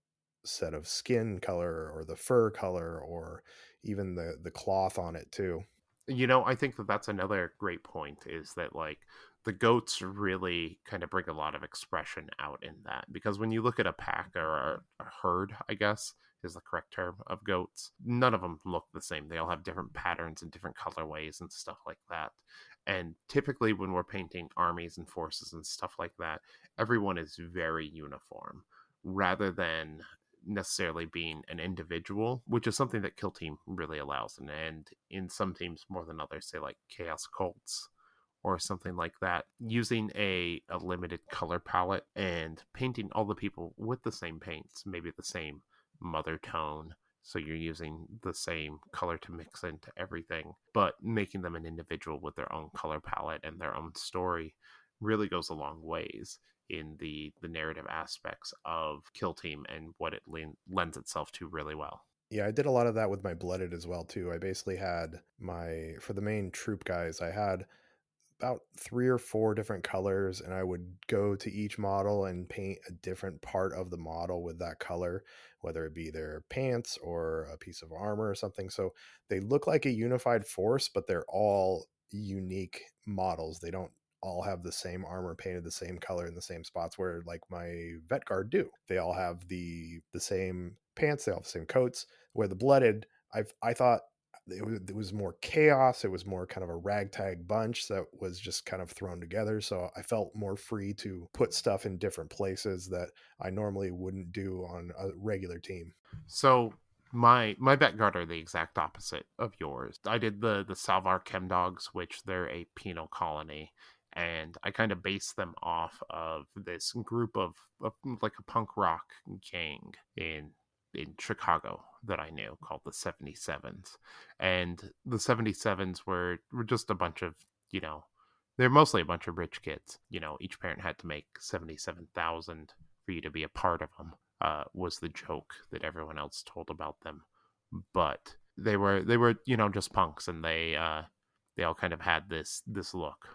set of skin color or the fur color or even the cloth on it too. I think that that's another great point, is that like the goats really kind of bring a lot of expression out in that, because when you look at a pack or a herd, I guess is the correct term, of goats, none of them look the same. They all have different patterns and different colorways and stuff like that. And typically when we're painting armies and forces and stuff like that, everyone is very uniform rather than necessarily being an individual, which is something that Kill Team really allows. And in some teams more than others, say like Chaos Cults or something like that, using a limited color palette and painting all the people with the same paints, maybe the same mother tone. So you're using the same color to mix into everything, but making them an individual with their own color palette and their own story really goes a long ways in the narrative aspects of Kill Team and what it lends itself to really well. Yeah, I did a lot of that with my blooded as well too. I basically had my for the main troop guys, I had about 3 or 4 different colors, and I would go to each model and paint a different part of the model with that color, whether it be their pants or a piece of armor or something. So they look like a unified force, but they're all unique models. They don't all have the same armor painted the same color in the same spots, where like my vet guard do. They all have the same pants, they all have the same coats. Where the blooded, I thought it was more chaos. It was more kind of a ragtag bunch that was just kind of thrown together. So I felt more free to put stuff in different places that I normally wouldn't do on a regular team. So my vet guard are the exact opposite of yours. I did the Salvar Chem Dogs, which they're a penal colony, and I kind of based them off of this group of like a punk rock gang in Chicago that I knew called the 77s. And the 77s were just a bunch of, they're mostly a bunch of rich kids. Each parent had to make 77,000 for you to be a part of them. Was the joke that everyone else told about them. But they were just punks, and they all kind of had this look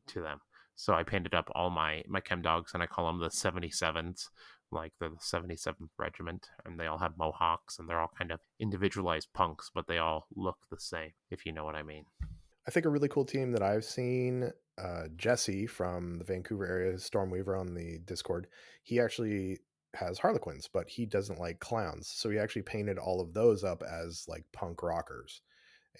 to them. So I painted up all my chem dogs, and I call them the 77s, like they're the 77th Regiment, and they all have mohawks, and they're all kind of individualized punks, but they all look the same, if you know what I mean. I think a really cool team that I've seen, Jesse from the Vancouver area, Stormweaver on the Discord, he actually has Harlequins, but he doesn't like clowns. So he actually painted all of those up as like punk rockers.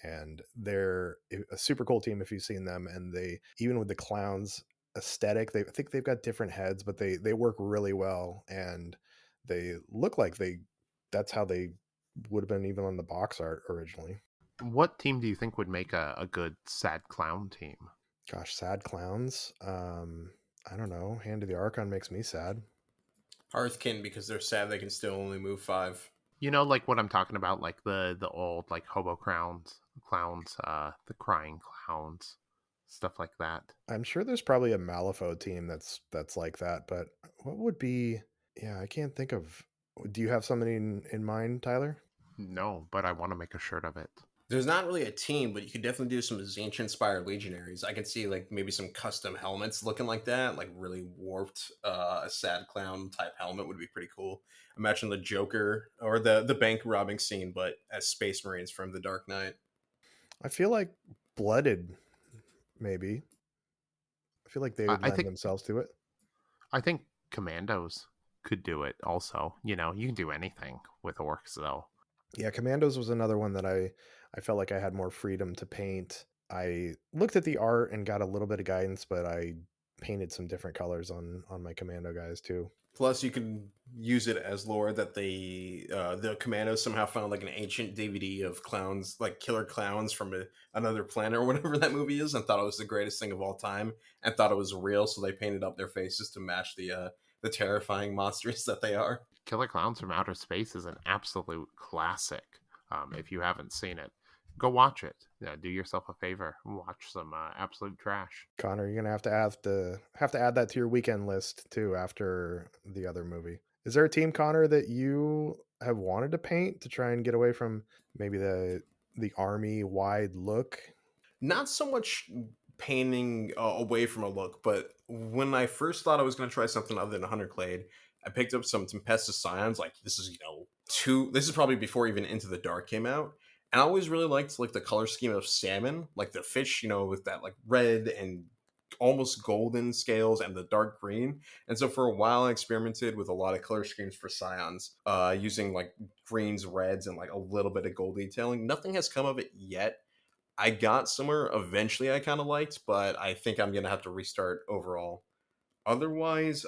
And they're a super cool team if you've seen them. And they, even with the clowns aesthetic, I think they've got different heads, but they work really well. And they look like that's how they would have been even on the box art originally. What team do you think would make a good sad clown team? Gosh, sad clowns. I don't know. Hand of the Archon makes me sad. Hearthkin, because they're sad they can still only move 5. Like what I'm talking about, like the old like hobo clowns, the crying clowns, stuff like that. I'm sure there's probably a Malifaux team that's like that, but what would be? Yeah, I can't think of. Do you have something in mind, Tyler? No, but I want to make a shirt of it. There's not really a team, but you could definitely do some Tzeentch inspired legionaries. I can see like maybe some custom helmets looking like that, like really warped. A sad clown type helmet would be pretty cool. Imagine the Joker or the bank robbing scene, but as Space Marines from the Dark Knight. I feel like Blooded, maybe. I feel like they I, would I lend think themselves to it. I think Commandos could do it. Also, you can do anything with orcs though. Yeah, Commandos was another one that I felt like I had more freedom to paint. I looked at the art and got a little bit of guidance, but I painted some different colors on my Commando guys too. Plus, you can use it as lore that the Commandos somehow found like an ancient DVD of clowns, like killer clowns from another planet or whatever that movie is, and thought it was the greatest thing of all time, and thought it was real. So they painted up their faces to match the terrifying monsters that they are. Killer Clowns from Outer Space is an absolute classic. If you haven't seen it, go watch it. Yeah, do yourself a favor, watch some absolute trash. Connor, you're gonna have to add that to your weekend list too after the other movie. Is there a team, Connor, that you have wanted to paint to try and get away from maybe the army wide look? Not so much painting away from a look, but when I first thought I was going to try something other than Hunter Clade, I picked up some Tempestus Scions. Like this is this is probably before even Into the Dark came out, and I always really liked like the color scheme of salmon, like the fish, with that like red and almost golden scales and the dark green. And so for a while I experimented with a lot of color schemes for Scions, using like greens, reds, and like a little bit of gold detailing. Nothing has come of it yet. I got somewhere eventually I kind of liked, but I think I'm gonna have to restart overall. Otherwise,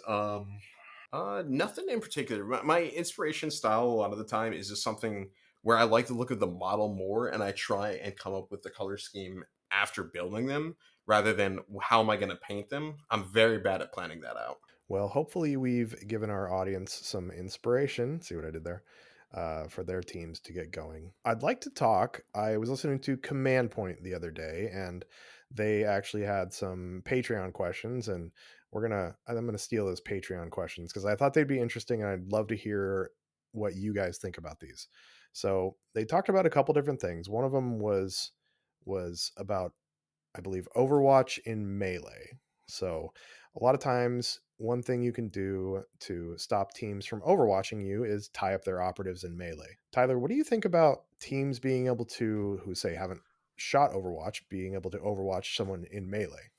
nothing in particular. My inspiration style a lot of the time is just something where I like to look at the model more, and I try and come up with the color scheme after building them, rather than how am I going to paint them. I'm very bad at planning that out. Well, hopefully we've given our audience some inspiration. See what I did there? For their teams to get going. I'd like to talk. I was listening to Command Point the other day, and they actually had some Patreon questions, and I'm gonna steal those Patreon questions because I thought they'd be interesting, and I'd love to hear what you guys think about these. So they talked about a couple different things. One of them was about, I believe, Overwatch in Melee. So, a lot of times, one thing you can do to stop teams from overwatching you is tie up their operatives in Melee. Tyler, what do you think about teams being able to, who say haven't shot Overwatch, being able to overwatch someone in Melee?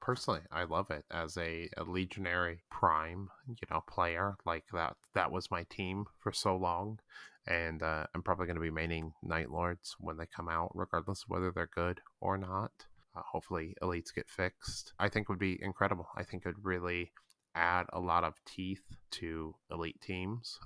Personally, I love it as a legionary prime, player. Like that was my team for so long, and I'm probably going to be maining Night Lords when they come out, regardless of whether they're good or not. Hopefully, elites get fixed. I think would be incredible. I think it would really add a lot of teeth to elite teams.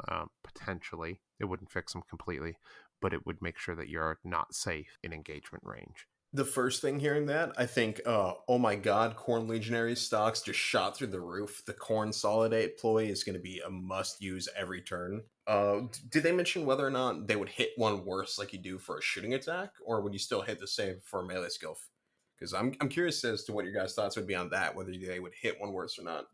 Potentially, it wouldn't fix them completely, but it would make sure that you're not safe in engagement range. The first thing hearing that, I think, oh my god, Corn Legionary stocks just shot through the roof. The Corn Solidate ploy is going to be a must use every turn. Did they mention whether or not they would hit one worse like you do for a shooting attack, or would you still hit the same for a melee skill? Because I'm curious as to what your guys' thoughts would be on that, whether they would hit one worse or not.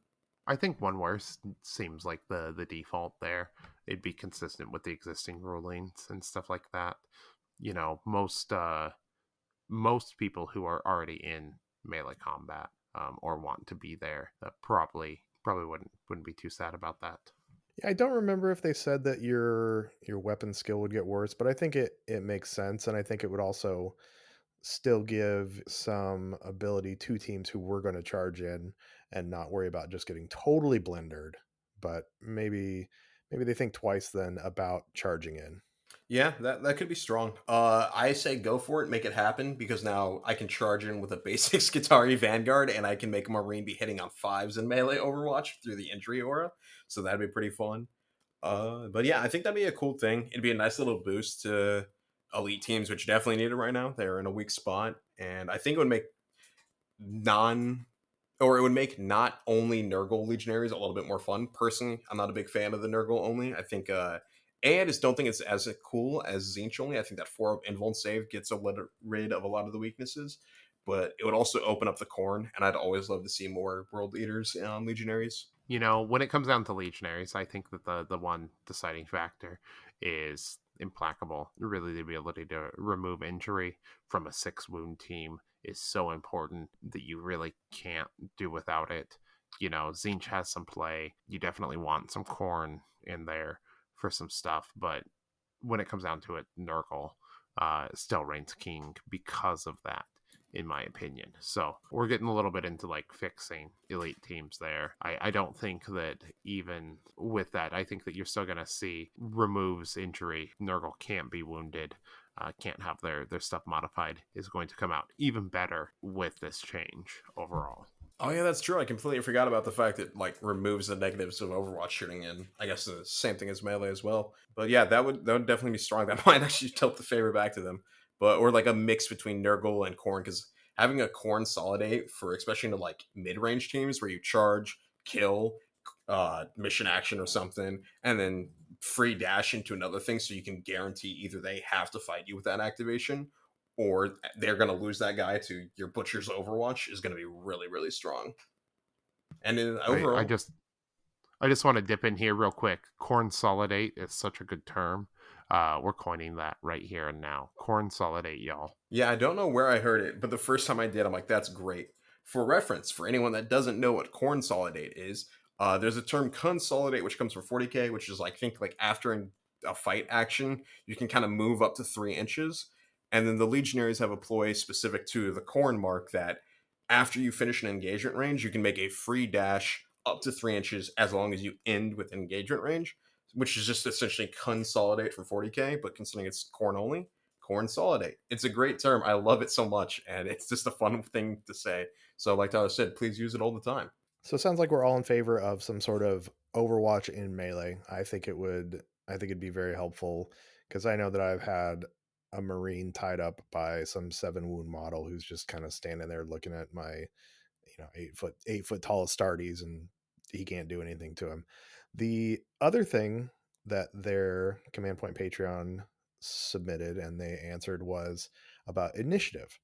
I think one worse seems like the default there. It'd be consistent with the existing rulings and stuff like that. Most people who are already in melee combat, or want to be there, probably wouldn't be too sad about that. Yeah, I don't remember if they said that your weapon skill would get worse, but I think it makes sense, and I think it would also still give some ability to teams who were going to charge in and not worry about just getting totally blendered. But maybe they think twice then about charging in. Yeah, that could be strong. I say go for it, make it happen, because now I can charge in with a basic Skitari Vanguard, and I can make a Marine be hitting on fives in melee Overwatch through the injury aura. So that'd be pretty fun. But yeah, I think that'd be a cool thing. It'd be a nice little boost to elite teams, which definitely need it right now. They're in a weak spot, and I think it would make non or it would make not only Nurgle Legionaries a little bit more fun. Personally, I'm not a big fan of the Nurgle only. I think I just don't think it's as cool as Zinch only. I think that 4 of Invuln save gets rid of a lot of the weaknesses, but it would also open up the Corn, and I'd always love to see more World Leaders on Legionaries. When it comes down to legionaries, I think that the one deciding factor is implacable. Really, the ability to remove injury from a 6 wound team is so important that you really can't do without it. Zinch has some play. You definitely want some corn in there for some stuff, but when it comes down to it, Nurgle still reigns king because of that, in my opinion. So we're getting a little bit into like fixing elite teams there. I don't think that even with that, I think that you're still going to see removes injury. Nurgle can't be wounded, can't have their stuff modified, is going to come out even better with this change overall. Oh yeah, that's true. I completely forgot about the fact that like removes the negatives of Overwatch shooting in. I guess the same thing as melee as well. But yeah, that would definitely be strong. That might actually tilt the favor back to them. But or like a mix between Nurgle and Corn, because having a Corn Solidate for especially into like mid range teams where you charge, kill, mission action or something, and then free dash into another thing, so you can guarantee either they have to fight you with that activation, or they're going to lose that guy to your Butcher's Overwatch is going to be really, really strong. And I overall, just want to dip in here real quick. Consolidate is such a good term. We're coining that right here and now. Consolidate, y'all. yeah, I don't know where I heard it, but the first time I did, I'm like, that's great. For reference, for anyone that doesn't know what consolidate is, there's a term consolidate, which comes from 40k, which is like, think like after a fight action, you can kind of move up to 3 inches. And then the legionaries have a ploy specific to the corn mark that after you finish an engagement range, you can make a free dash up to 3 inches as long as you end with engagement range, which is just essentially consolidate from 40k, but considering it's corn only, consolidate. It's a great term. I love it so much, and it's just a fun thing to say. So, like Tyler said, please use it all the time. So it sounds like we're all in favor of some sort of Overwatch in melee. I think it'd be very helpful because I know that I've had a Marine tied up by some 7 wound model who's just kind of standing there looking at my, 8 foot tall Astartes, and he can't do anything to him. The other thing that their Command Point Patreon submitted and they answered was about initiative.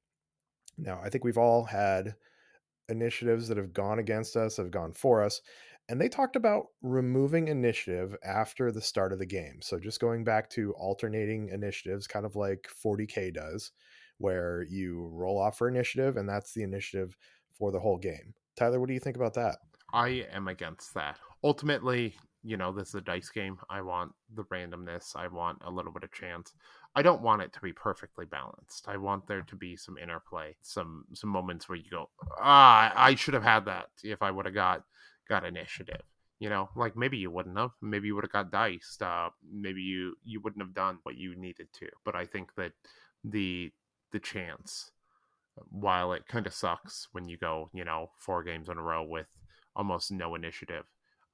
Now, I think we've all had initiatives that have gone against us, have gone for us. And they talked about removing initiative after the start of the game. So just going back to alternating initiatives, kind of like 40K does, where you roll off for initiative and that's the initiative for the whole game. Tyler, what do you think about that? I am against that. Ultimately, this is a dice game. I want the randomness. I want a little bit of chance. I don't want it to be perfectly balanced. I want there to be some interplay, some moments where you go, I should have had that if I would have got initiative. Like maybe you wouldn't have. Maybe you would have got diced. Maybe you wouldn't have done what you needed to. But I think that the chance, while it kind of sucks when you go, 4 games in a row with almost no initiative,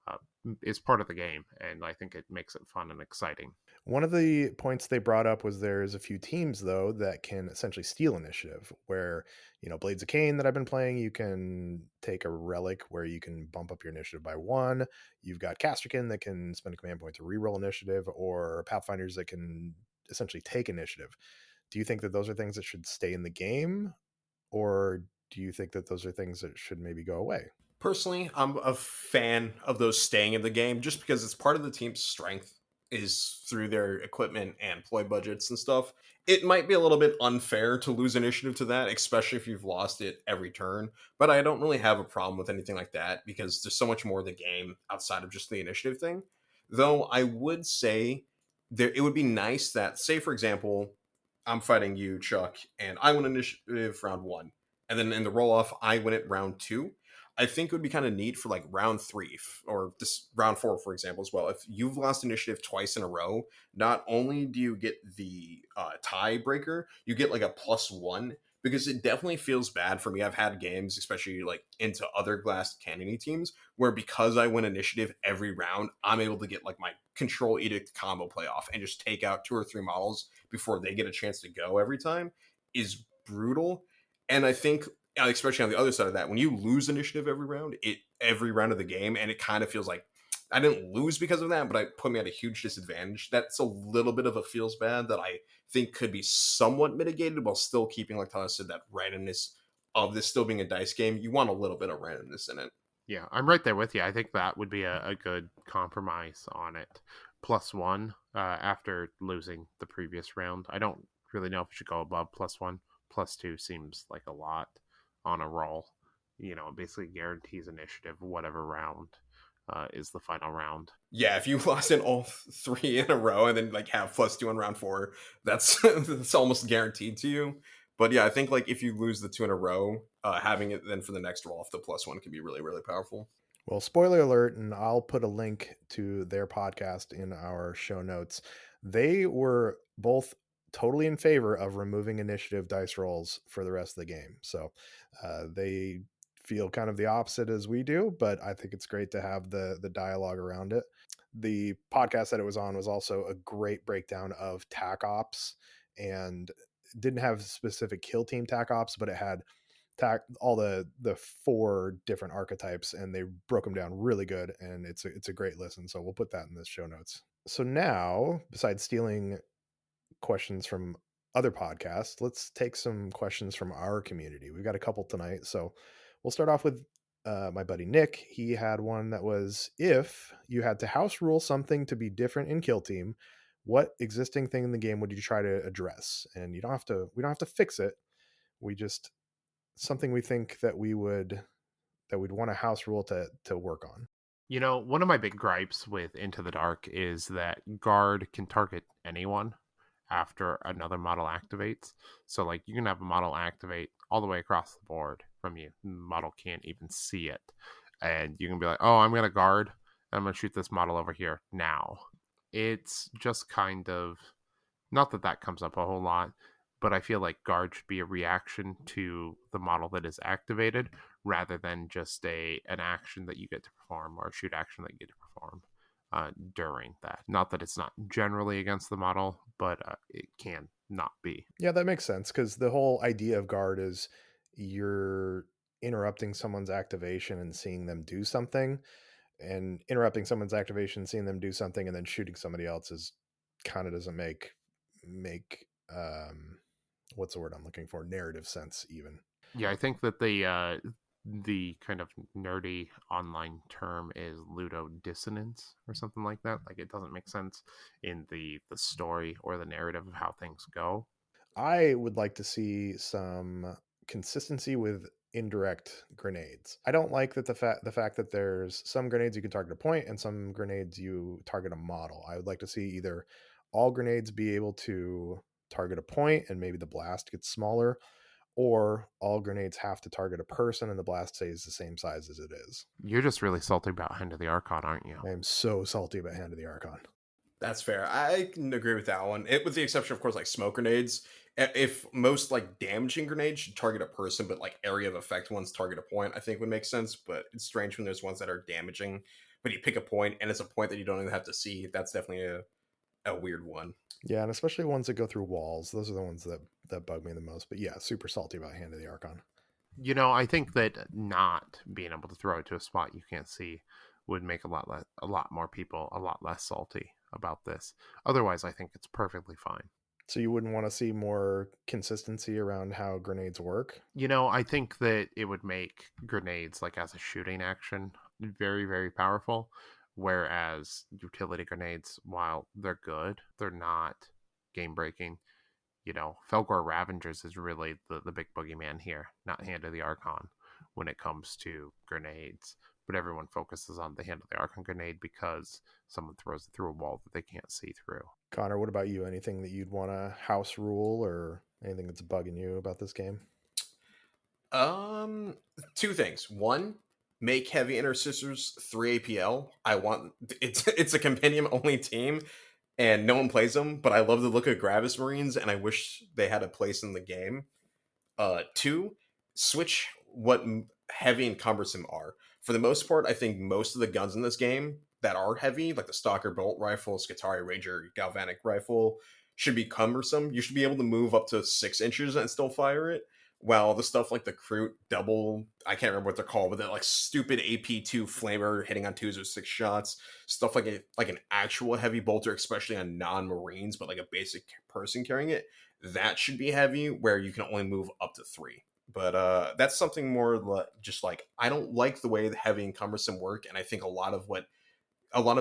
uh, is part of the game, and I think it makes it fun and exciting. One of the points they brought up was there's a few teams though that can essentially steal initiative. Where Blades of Cain that I've been playing, you can take a relic where you can bump up your initiative by 1. You've got Castrican that can spend a command point to reroll initiative, or Pathfinders that can essentially take initiative. Do you think that those are things that should stay in the game, or do you think that those are things that should maybe go away? Personally, I'm a fan of those staying in the game just because it's part of the team's strength is through their equipment and ploy budgets and stuff. It might be a little bit unfair to lose initiative to that, especially if you've lost it every turn. But I don't really have a problem with anything like that because there's so much more of the game outside of just the initiative thing. Though I would say it would be nice that, say, for example, I'm fighting you, Chuck, and I win initiative round 1. And then in the roll off, I win it round 2. I think it would be kind of neat for like round 3 or this round 4, for example, as well. If you've lost initiative twice in a row, not only do you get the tiebreaker, you get like a +1 because it definitely feels bad for me. I've had games, especially like into other Glass Canyon teams, where because I win initiative every round, I'm able to get like my Control Edict combo playoff and just take out 2 or 3 models before they get a chance to go every time is brutal. And I think especially on the other side of that, when you lose initiative every round of the game, and it kind of feels like I didn't lose because of that, but it put me at a huge disadvantage. That's a little bit of a feels bad that I think could be somewhat mitigated while still keeping, like Tyler said, that randomness of this still being a dice game. You want a little bit of randomness in it. Yeah, I'm right there with you. I think that would be a good compromise on it. +1 after losing the previous round. I don't really know if we should go above +1. +2 seems like a lot on a roll. Basically guarantees initiative whatever round is the final round. Yeah, if you lost in all 3 in a row and then like have +2 on round 4, that's that's almost guaranteed to you. But yeah, I think like if you lose the 2 in a row, having it then for the next roll off the +1 can be really, really powerful. Well, spoiler alert, and I'll put a link to their podcast in our show notes. They were both totally in favor of removing initiative dice rolls for the rest of the game. So they feel kind of the opposite as we do, but I think it's great to have the dialogue around it. The podcast that it was on was also a great breakdown of tac ops, and didn't have specific kill team tac ops, but it had all the 4 different archetypes, and they broke them down really good, and it's a great listen. So we'll put that in the show notes. So now, besides stealing questions from other podcasts, let's take some questions from our community. We've got a couple tonight. So we'll start off with my buddy Nick. He had one that was, if you had to house rule something to be different in Kill Team, what existing thing in the game would you try to address? And we don't have to fix it. We just, something we think that we'd want a house rule to work on. You know, one of my big gripes with Into the Dark is that guard can target anyone after another model activates. So, like, you can have a model activate all the way across the board from you. The model can't even see it. And you can be like, oh, I'm going to guard. I'm going to shoot this model over here now. It's just kind of, not that that comes up a whole lot, but I feel like guard should be a reaction to the model that is activated rather than just an action that you get to perform or a shoot action that you get to perform during that. Not that it's not generally against the model, but it can not be. Yeah, that makes sense because the whole idea of guard is you're interrupting someone's activation and seeing them do something, and interrupting someone's activation, seeing them do something, and then shooting somebody else is kind of doesn't make what's the word I'm looking for? Narrative sense even. Yeah, I think that the kind of nerdy online term is ludodissonance or something like that. Like it doesn't make sense in the story or the narrative of how things go. I would like to see some consistency with indirect grenades. I don't like that the fact that there's some grenades you can target a point and some grenades you target a model. I would like to see either all grenades be able to target a point and maybe the blast gets smaller, or all grenades have to target a person and the blast stays the same size as it is. You're just really salty about Hand of the Archon, aren't you? I am so salty about Hand of the Archon. That's fair. I can agree with that one. With the exception, of course, like smoke grenades. If most like damaging grenades should target a person, but like area of effect ones target a point, I think would make sense. But it's strange when there's ones that are damaging, but you pick a point and it's a point that you don't even have to see. That's definitely a weird one. Yeah, and especially ones that go through walls. Those are the ones that bug me the most. But yeah, super salty about Hand of the Archon. You know, I think that not being able to throw it to a spot you can't see would make a lot more people a lot less salty about this. Otherwise, I think it's perfectly fine. So you wouldn't want to see more consistency around how grenades work? You know, I think that it would make grenades like as a shooting action very, very powerful. Whereas utility grenades, while they're good, they're not game breaking. You know, Felgor Ravengers is really the big boogeyman here, not Hand of the Archon when it comes to grenades. But everyone focuses on the Hand of the Archon grenade because someone throws it through a wall that they can't see through. Connor, what about you? Anything that you'd want to house rule or anything that's bugging you about this game? Two things. One, make heavy intercessors 3 APL. I want it's a compendium only team and no one plays them, but I love the look of Gravis Marines and I wish they had a place in the game. Two, switch what heavy and cumbersome are. For the most part, I think most of the guns in this game that are heavy, like the Stalker Bolt Rifle, Skitarii Ranger, Galvanic Rifle, should be cumbersome. You should be able to move up to 6 inches and still fire it. While the stuff like the Kroot double, I can't remember what they're called, but that like stupid AP2 flamer hitting on 2s or 6 shots, stuff like like an actual heavy bolter, especially on non-marines, but like a basic person carrying it, that should be heavy where you can only move up to 3. But that's something more just like I don't like the way the heavy and cumbersome work, and I think a lot of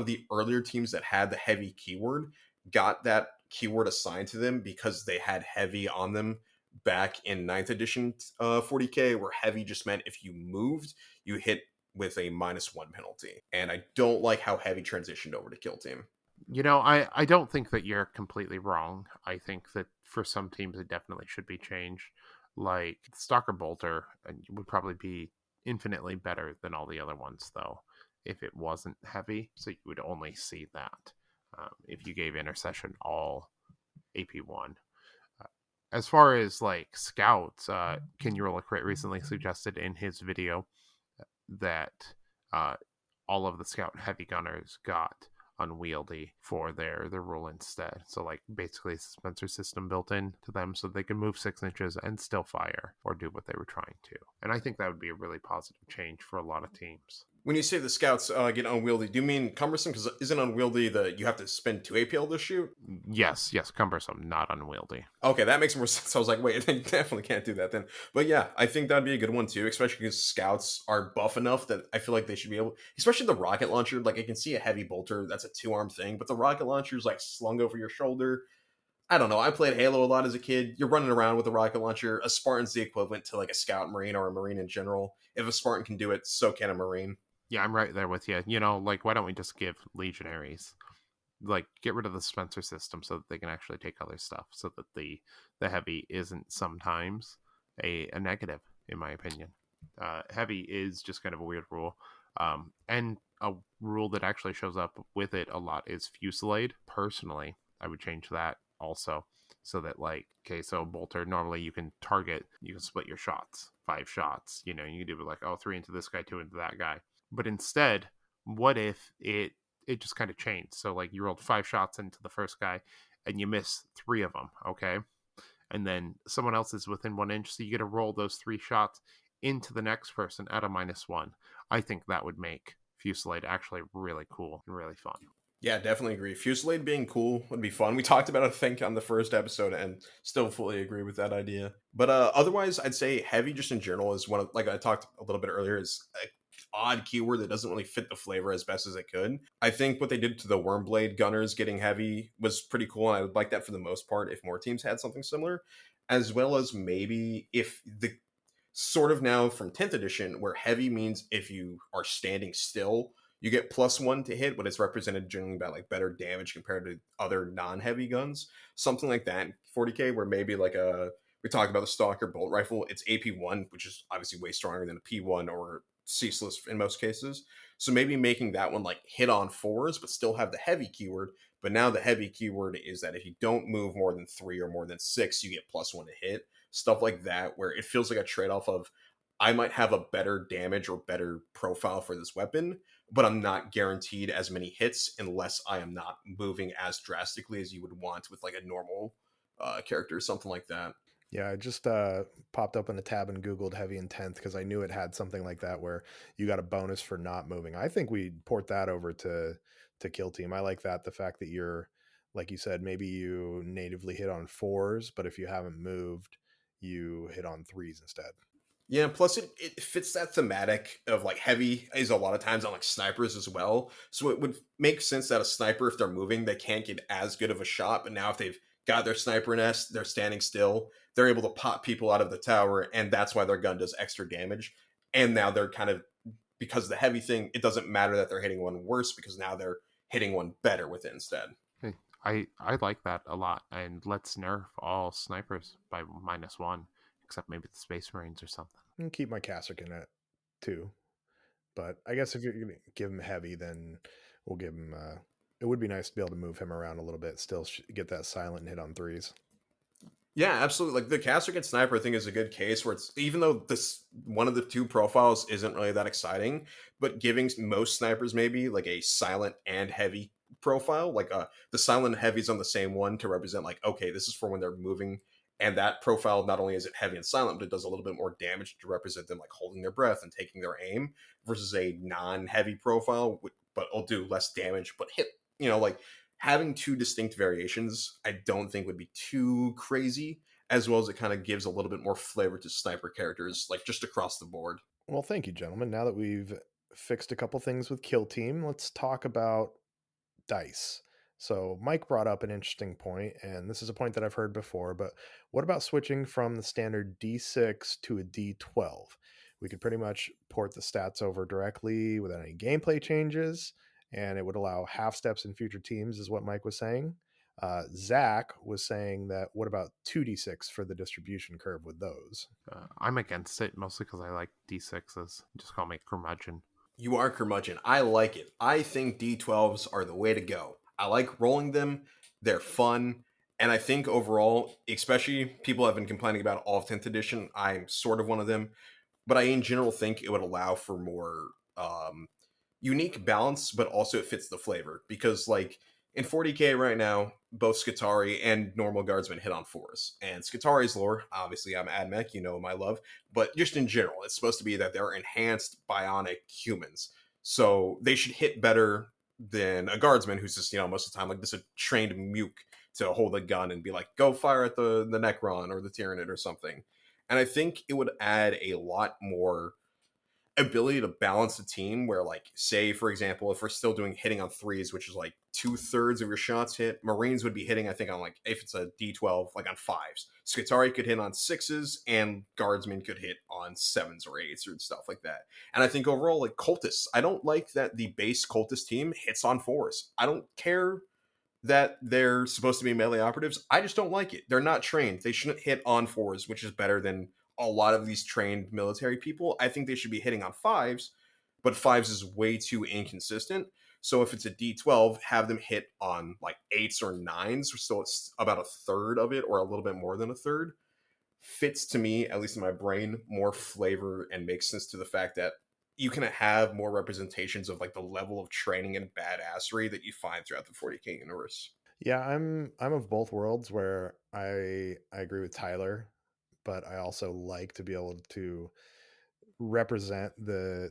the earlier teams that had the heavy keyword got that keyword assigned to them because they had heavy on them back in 9th edition 40k, where heavy just meant if you moved you hit with a -1 penalty, and I don't like how heavy transitioned over to Kill Team. You know, I don't think that you're completely wrong. I think that for some teams it definitely should be changed. Like Stalker Bolter would probably be infinitely better than all the other ones, though, if it wasn't heavy. So you would only see that if you gave Intercession all AP1. As far as like scouts, Can You Roll a Crit recently suggested in his video that all of the scout heavy gunners got unwieldy for their rule instead. So like basically a dispenser system built in to them so they can move 6 inches and still fire or do what they were trying to. And I think that would be a really positive change for a lot of teams. When you say the scouts get unwieldy, do you mean cumbersome? Because isn't unwieldy the you have to spend 2 APL to shoot? Yes, yes, cumbersome, not unwieldy. Okay, that makes more sense. I was like, wait, they definitely can't do that then. But yeah, I think that'd be a good one too, especially because scouts are buff enough that I feel like they should be able, especially the rocket launcher. Like I can see a heavy bolter, that's a 2-arm thing, but the rocket launcher is like slung over your shoulder. I don't know. I played Halo a lot as a kid. You're running around with a rocket launcher. A Spartan's the equivalent to like a scout marine or a marine in general. If a Spartan can do it, so can a marine. Yeah, I'm right there with you. You know, like, why don't we just give legionaries, like, get rid of the Spencer system so that they can actually take other stuff, so that the heavy isn't sometimes a negative, in my opinion. Heavy is just kind of a weird rule. And a rule that actually shows up with it a lot is Fusillade. Personally, I would change that also, so that, like, okay, so bolter, normally you can target, you can split your shots, 5 shots, you know, you can do it like, oh, 3 into this guy, 2 into that guy. But instead, what if it just kind of changed? So, like, you rolled 5 shots into the first guy and you miss 3 of them, okay? And then someone else is within 1 inch, so you get to roll those 3 shots into the next person at a -1. I think that would make Fusillade actually really cool and really fun. Yeah, definitely agree. Fusillade being cool would be fun. We talked about it, I think, on the first episode, and still fully agree with that idea. But otherwise, I'd say heavy, just in general, is one of, like I talked a little bit earlier, is a odd keyword that doesn't really fit the flavor as best as it could. I think what they did to the Wormblade gunners getting heavy was pretty cool, and I would like that for the most part if more teams had something similar, as well as maybe if the sort of now from 10th edition, where heavy means if you are standing still, you get +1 to hit, but it's represented generally by like better damage compared to other non-heavy guns. Something like that in 40k, where maybe like a we talked about the Stalker bolt rifle, it's AP1, which is obviously way stronger than a P1 or ceaseless in most cases. So maybe making that one like hit on 4s, but still have the heavy keyword. But now the heavy keyword is that if you don't move more than 3 or more than 6, you get +1 to hit. Stuff like that, where it feels like a trade off of I might have a better damage or better profile for this weapon, but I'm not guaranteed as many hits unless I am not moving as drastically as you would want with like a normal character or something like that. Yeah, I just popped open a tab and Googled heavy in 10th because I knew it had something like that where you got a bonus for not moving. I think we port that over to Kill Team. I like that. The fact that you're, like you said, maybe you natively hit on 4s, but if you haven't moved, you hit on 3s instead. Yeah, plus it fits that thematic of like heavy is a lot of times on like snipers as well. So it would make sense that a sniper, if they're moving, they can't get as good of a shot. But now if they've got their sniper nest, they're standing still, they're able to pop people out of the tower, and that's why their gun does extra damage. And now they're kind of because the heavy thing, it doesn't matter that they're hitting one worse because now they're hitting one better with it instead. Hey, I like that a lot, and let's nerf all snipers by -1, except maybe the Space Marines or something. And keep my Cassican at 2. But I guess if you're going to give him heavy, then we'll give him. It would be nice to be able to move him around a little bit, still get that silent and hit on 3s. Yeah, absolutely. Like the Castrican sniper, I think, is a good case where it's even though this one of the two profiles isn't really that exciting, but giving most snipers maybe like a silent and heavy profile, like the silent and heavy's on the same one to represent like, okay, this is for when they're moving. And that profile not only is it heavy and silent, but it does a little bit more damage to represent them like holding their breath and taking their aim versus a non-heavy profile, but it'll do less damage, but hit, like having two distinct variations, I don't think would be too crazy, as well as it kind of gives a little bit more flavor to sniper characters, like just across the board. Well, thank you, gentlemen. Now that we've fixed a couple things with Kill Team, let's talk about dice. So Mike brought up an interesting point, and this is a point that I've heard before, but what about switching from the standard D6 to a D12? We could pretty much port the stats over directly without any gameplay changes, and it would allow half steps in future teams, is what Mike was saying. Zach was saying that what about 2D6 for the distribution curve with those? I'm against it, mostly because I like D6s. Just call me curmudgeon. You are curmudgeon. I like it. I think D12s are the way to go. I like rolling them. They're fun. And I think overall, especially people have been complaining about all of 10th edition. I'm sort of one of them. But I, in general, think it would allow for more unique balance, but also it fits the flavor. Because, like, in 40k right now, both Skitarii and normal guardsmen hit on 4s. And Skitarii's lore, obviously, I'm AdMech, my love. But just in general, it's supposed to be that they're enhanced bionic humans. So they should hit better than a guardsman who's just, most of the time like this a trained muke to hold a gun and be like, go fire at the Necron or the Tyranid or something. And I think it would add a lot more ability to balance the team where, like, say for example, if we're still doing hitting on threes, which is like 2/3 of your shots hit, Marines would be hitting, I think, on like, if it's a D12, like on fives. Skitari could hit on sixes, and guardsmen could hit on sevens or eights or stuff like that. And I think overall, like, cultists, I don't like that the base cultist team hits on fours. I don't care that they're supposed to be melee operatives. I just don't like it. They're not trained. They shouldn't hit on fours, which is better than a lot of these trained military people. I think they should be hitting on fives, but fives is way too inconsistent. So if it's a D12, have them hit on like eights or nines, so it's about a third of it or a little bit more than a third. Fits to me, at least in my brain, more flavor and makes sense to the fact that you can have more representations of like the level of training and badassery that you find throughout the 40k universe. Yeah, I'm of both worlds where I agree with Tyler, but I also like to be able to represent the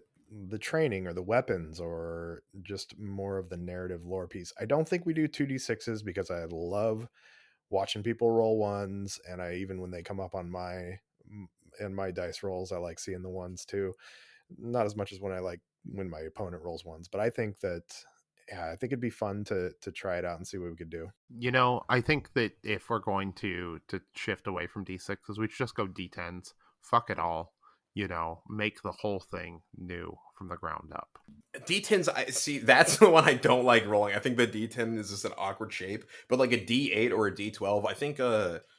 training or the weapons or just more of the narrative lore piece. I don't think we do 2d6s because I love watching people roll ones, and I even when they come up on my dice rolls, I like seeing the ones too. Not as much as when I like when my opponent rolls ones, but I think that yeah, I think it'd be fun to try it out and see what we could do. I think that if we're going to shift away from D6s, we should just go D10s. Fuck it all. Make the whole thing new from the ground up. D10s, I see, that's the one I don't like rolling. I think the D10 is just an awkward shape, but like a D8 or a D12, I think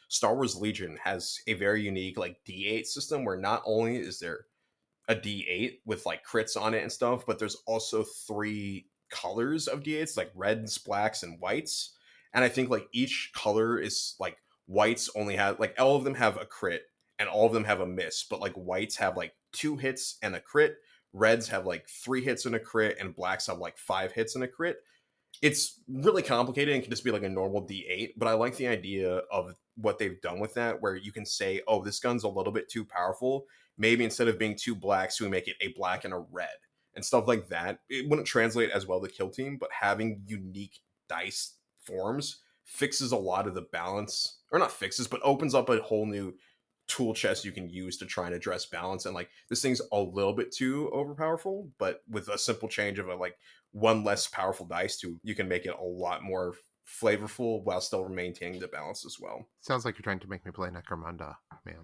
Star Wars Legion has a very unique like D8 system where not only is there a D8 with like crits on it and stuff, but there's also three colors of D8s, like reds, blacks, and whites. And I think like each color is like, whites only have like, all of them have a crit and all of them have a miss, but like whites have like 2 hits and a crit, reds have like 3 hits and a crit, and blacks have like 5 hits and a crit. It's really complicated and can just be like a normal D8, but I like the idea of what they've done with that, where you can say, oh, this gun's a little bit too powerful. Maybe instead of being 2 blacks, we make it a black and a red and stuff like that. It wouldn't translate as well to Kill Team, but having unique dice forms fixes a lot of the balance, or not fixes, but opens up a whole new tool chest you can use to try and address balance. And like, this thing's a little bit too overpowerful, but with a simple change of a like one less powerful dice to, you can make it a lot more flavorful while still maintaining the balance as well. Sounds like you're trying to make me play Necromunda, man.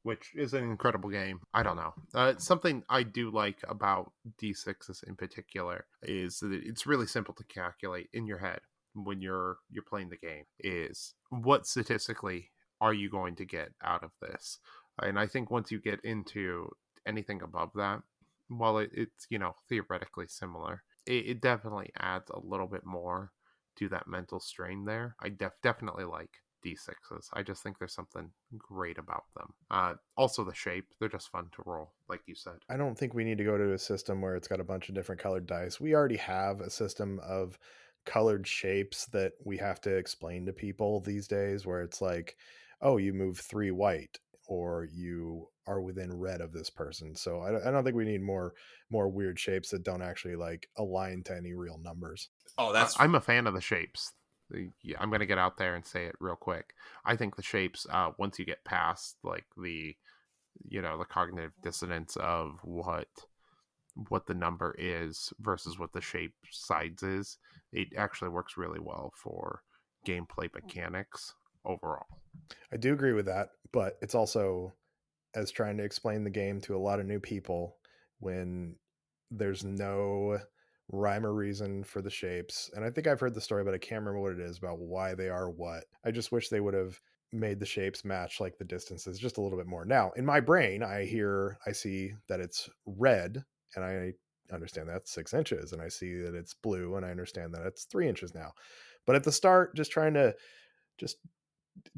Which is an incredible game. I don't know. Something I do like about D6s in particular is that it's really simple to calculate in your head when you're playing the game. Is what statistically are you going to get out of this? And I think once you get into anything above that, while it's theoretically similar, it definitely adds a little bit more to that mental strain there. I definitely like D6s. I just think there's something great about them. Also the shape, they're just fun to roll, like you said. I don't think we need to go to a system where it's got a bunch of different colored dice. We already have a system of colored shapes that we have to explain to people these days, where it's like, oh, you move 3 white, or you are within red of this person. So I don't think we need more weird shapes that don't actually like align to any real numbers. Oh, that's I'm a fan of the shapes. Yeah, I'm going to get out there and say it real quick. I think the shapes, once you get past like the cognitive dissonance of what the number is versus what the shape size is, it actually works really well for gameplay mechanics overall. I do agree with that, but it's also as trying to explain the game to a lot of new people when there's no rhyme or reason for the shapes. And I think I've heard the story, but I can't remember what it is about why they are what. I just wish they would have made the shapes match like the distances just a little bit more. Now, in my brain, I see that it's red, and I understand that's 6 inches, and I see that it's blue, and I understand that it's 3 inches now. But at the start, just trying to just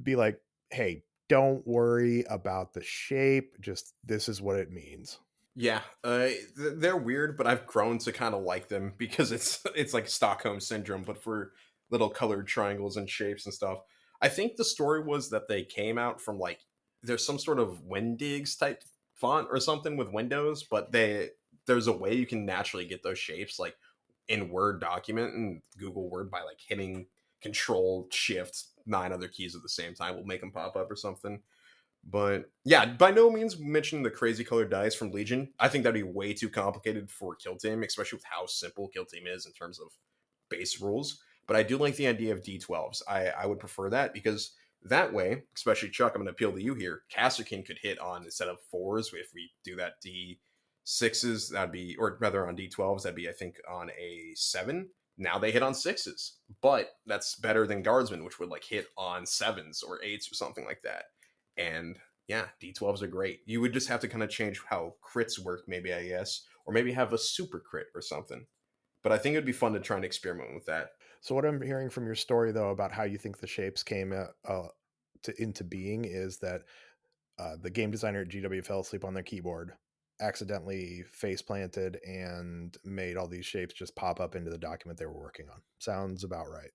be like, hey, don't worry about the shape. Just this is what it means. Yeah, they're weird, but I've grown to kind of like them because it's like Stockholm syndrome, but for little colored triangles and shapes and stuff. I think the story was that they came out from like, there's some sort of Wendigs type font or something with Windows, but there's a way you can naturally get those shapes like in Word document and Google Word by like hitting Control Shift 9 other keys at the same time will make them pop up or something. But yeah, by no means mentioning the crazy colored dice from Legion. I think that'd be way too complicated for Kill Team, especially with how simple Kill Team is in terms of base rules. But I do like the idea of D12s. I would prefer that because that way, especially Chuck, I'm going to appeal to you here. Casterkin could hit on instead of fours. If we do that D6s, that'd be, or rather on D12s, that'd be, I think, on a 7. Now they hit on 6s, but that's better than Guardsmen, which would like hit on 7s or 8s or something like that. And yeah, D12s are great. You would just have to kind of change how crits work, maybe, I guess, or maybe have a super crit or something. But I think it'd be fun to try and experiment with that. So what I'm hearing from your story, though, about how you think the shapes came into being is that the game designer at GW fell asleep on their keyboard, accidentally face planted, and made all these shapes just pop up into the document they were working on. Sounds about right.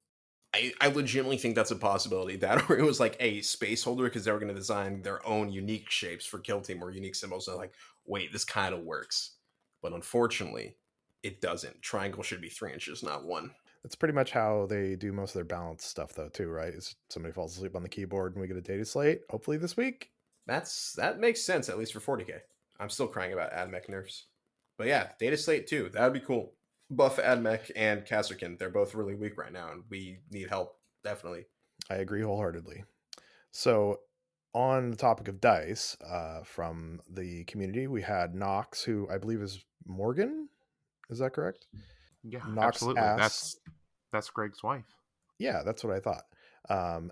I legitimately think that's a possibility. That or it was like a space holder because they were going to design their own unique shapes for Kill Team or unique symbols. And they're like, wait, this kind of works. But unfortunately, it doesn't. Triangle should be 3 inches, not 1. That's pretty much how they do most of their balance stuff, though, too, right? Is somebody falls asleep on the keyboard and we get a data slate, hopefully this week. That makes sense, at least for 40k. I'm still crying about AdMech nerfs. But yeah, Data Slate too. That would be cool. Buff AdMech and Kasserkin. They're both really weak right now, and we need help, definitely. I agree wholeheartedly. So, on the topic of dice, from the community, we had Knox, who I believe is Morgan. Is that correct? Yeah, Knox absolutely. asks, That's Greg's wife. yeah, that's what I thought.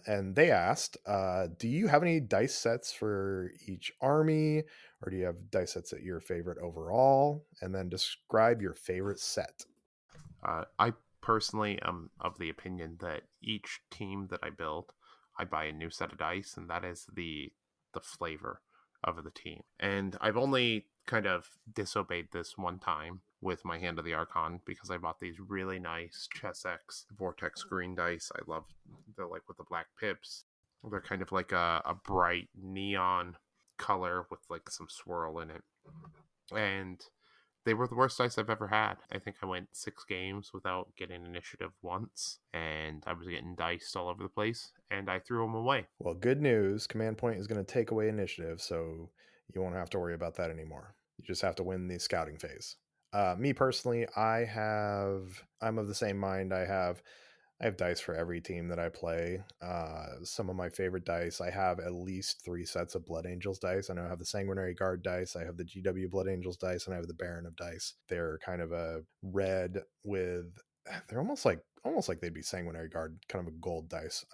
And they asked, do you have any dice sets for each army, or do you have dice sets that your favorite overall? And then describe your favorite set. I personally am of the opinion that each team that I build, I buy a new set of dice, and that is the flavor of the team. And I've only kind of disobeyed this one time with my Hand of the Archon because I bought these really nice Chessex Vortex green dice. I love they're like with the black pips. They're kind of like a bright neon color with like some swirl in it. And they were the worst dice I've ever had. I think I went 6 games without getting initiative once, and I was getting diced all over the place, and I threw them away. Well, good news. Command Point is going to take away initiative, so you won't have to worry about that anymore. You just have to win the scouting phase. Me personally, I'm of the same mind. I have dice for every team that I play. Some of my favorite dice, I have at least 3 sets of Blood Angels dice. I know I have the Sanguinary Guard dice, I have the GW Blood Angels dice, and I have the Baron of dice. They're kind of a red with, they're almost like they'd be Sanguinary Guard, kind of a gold dice.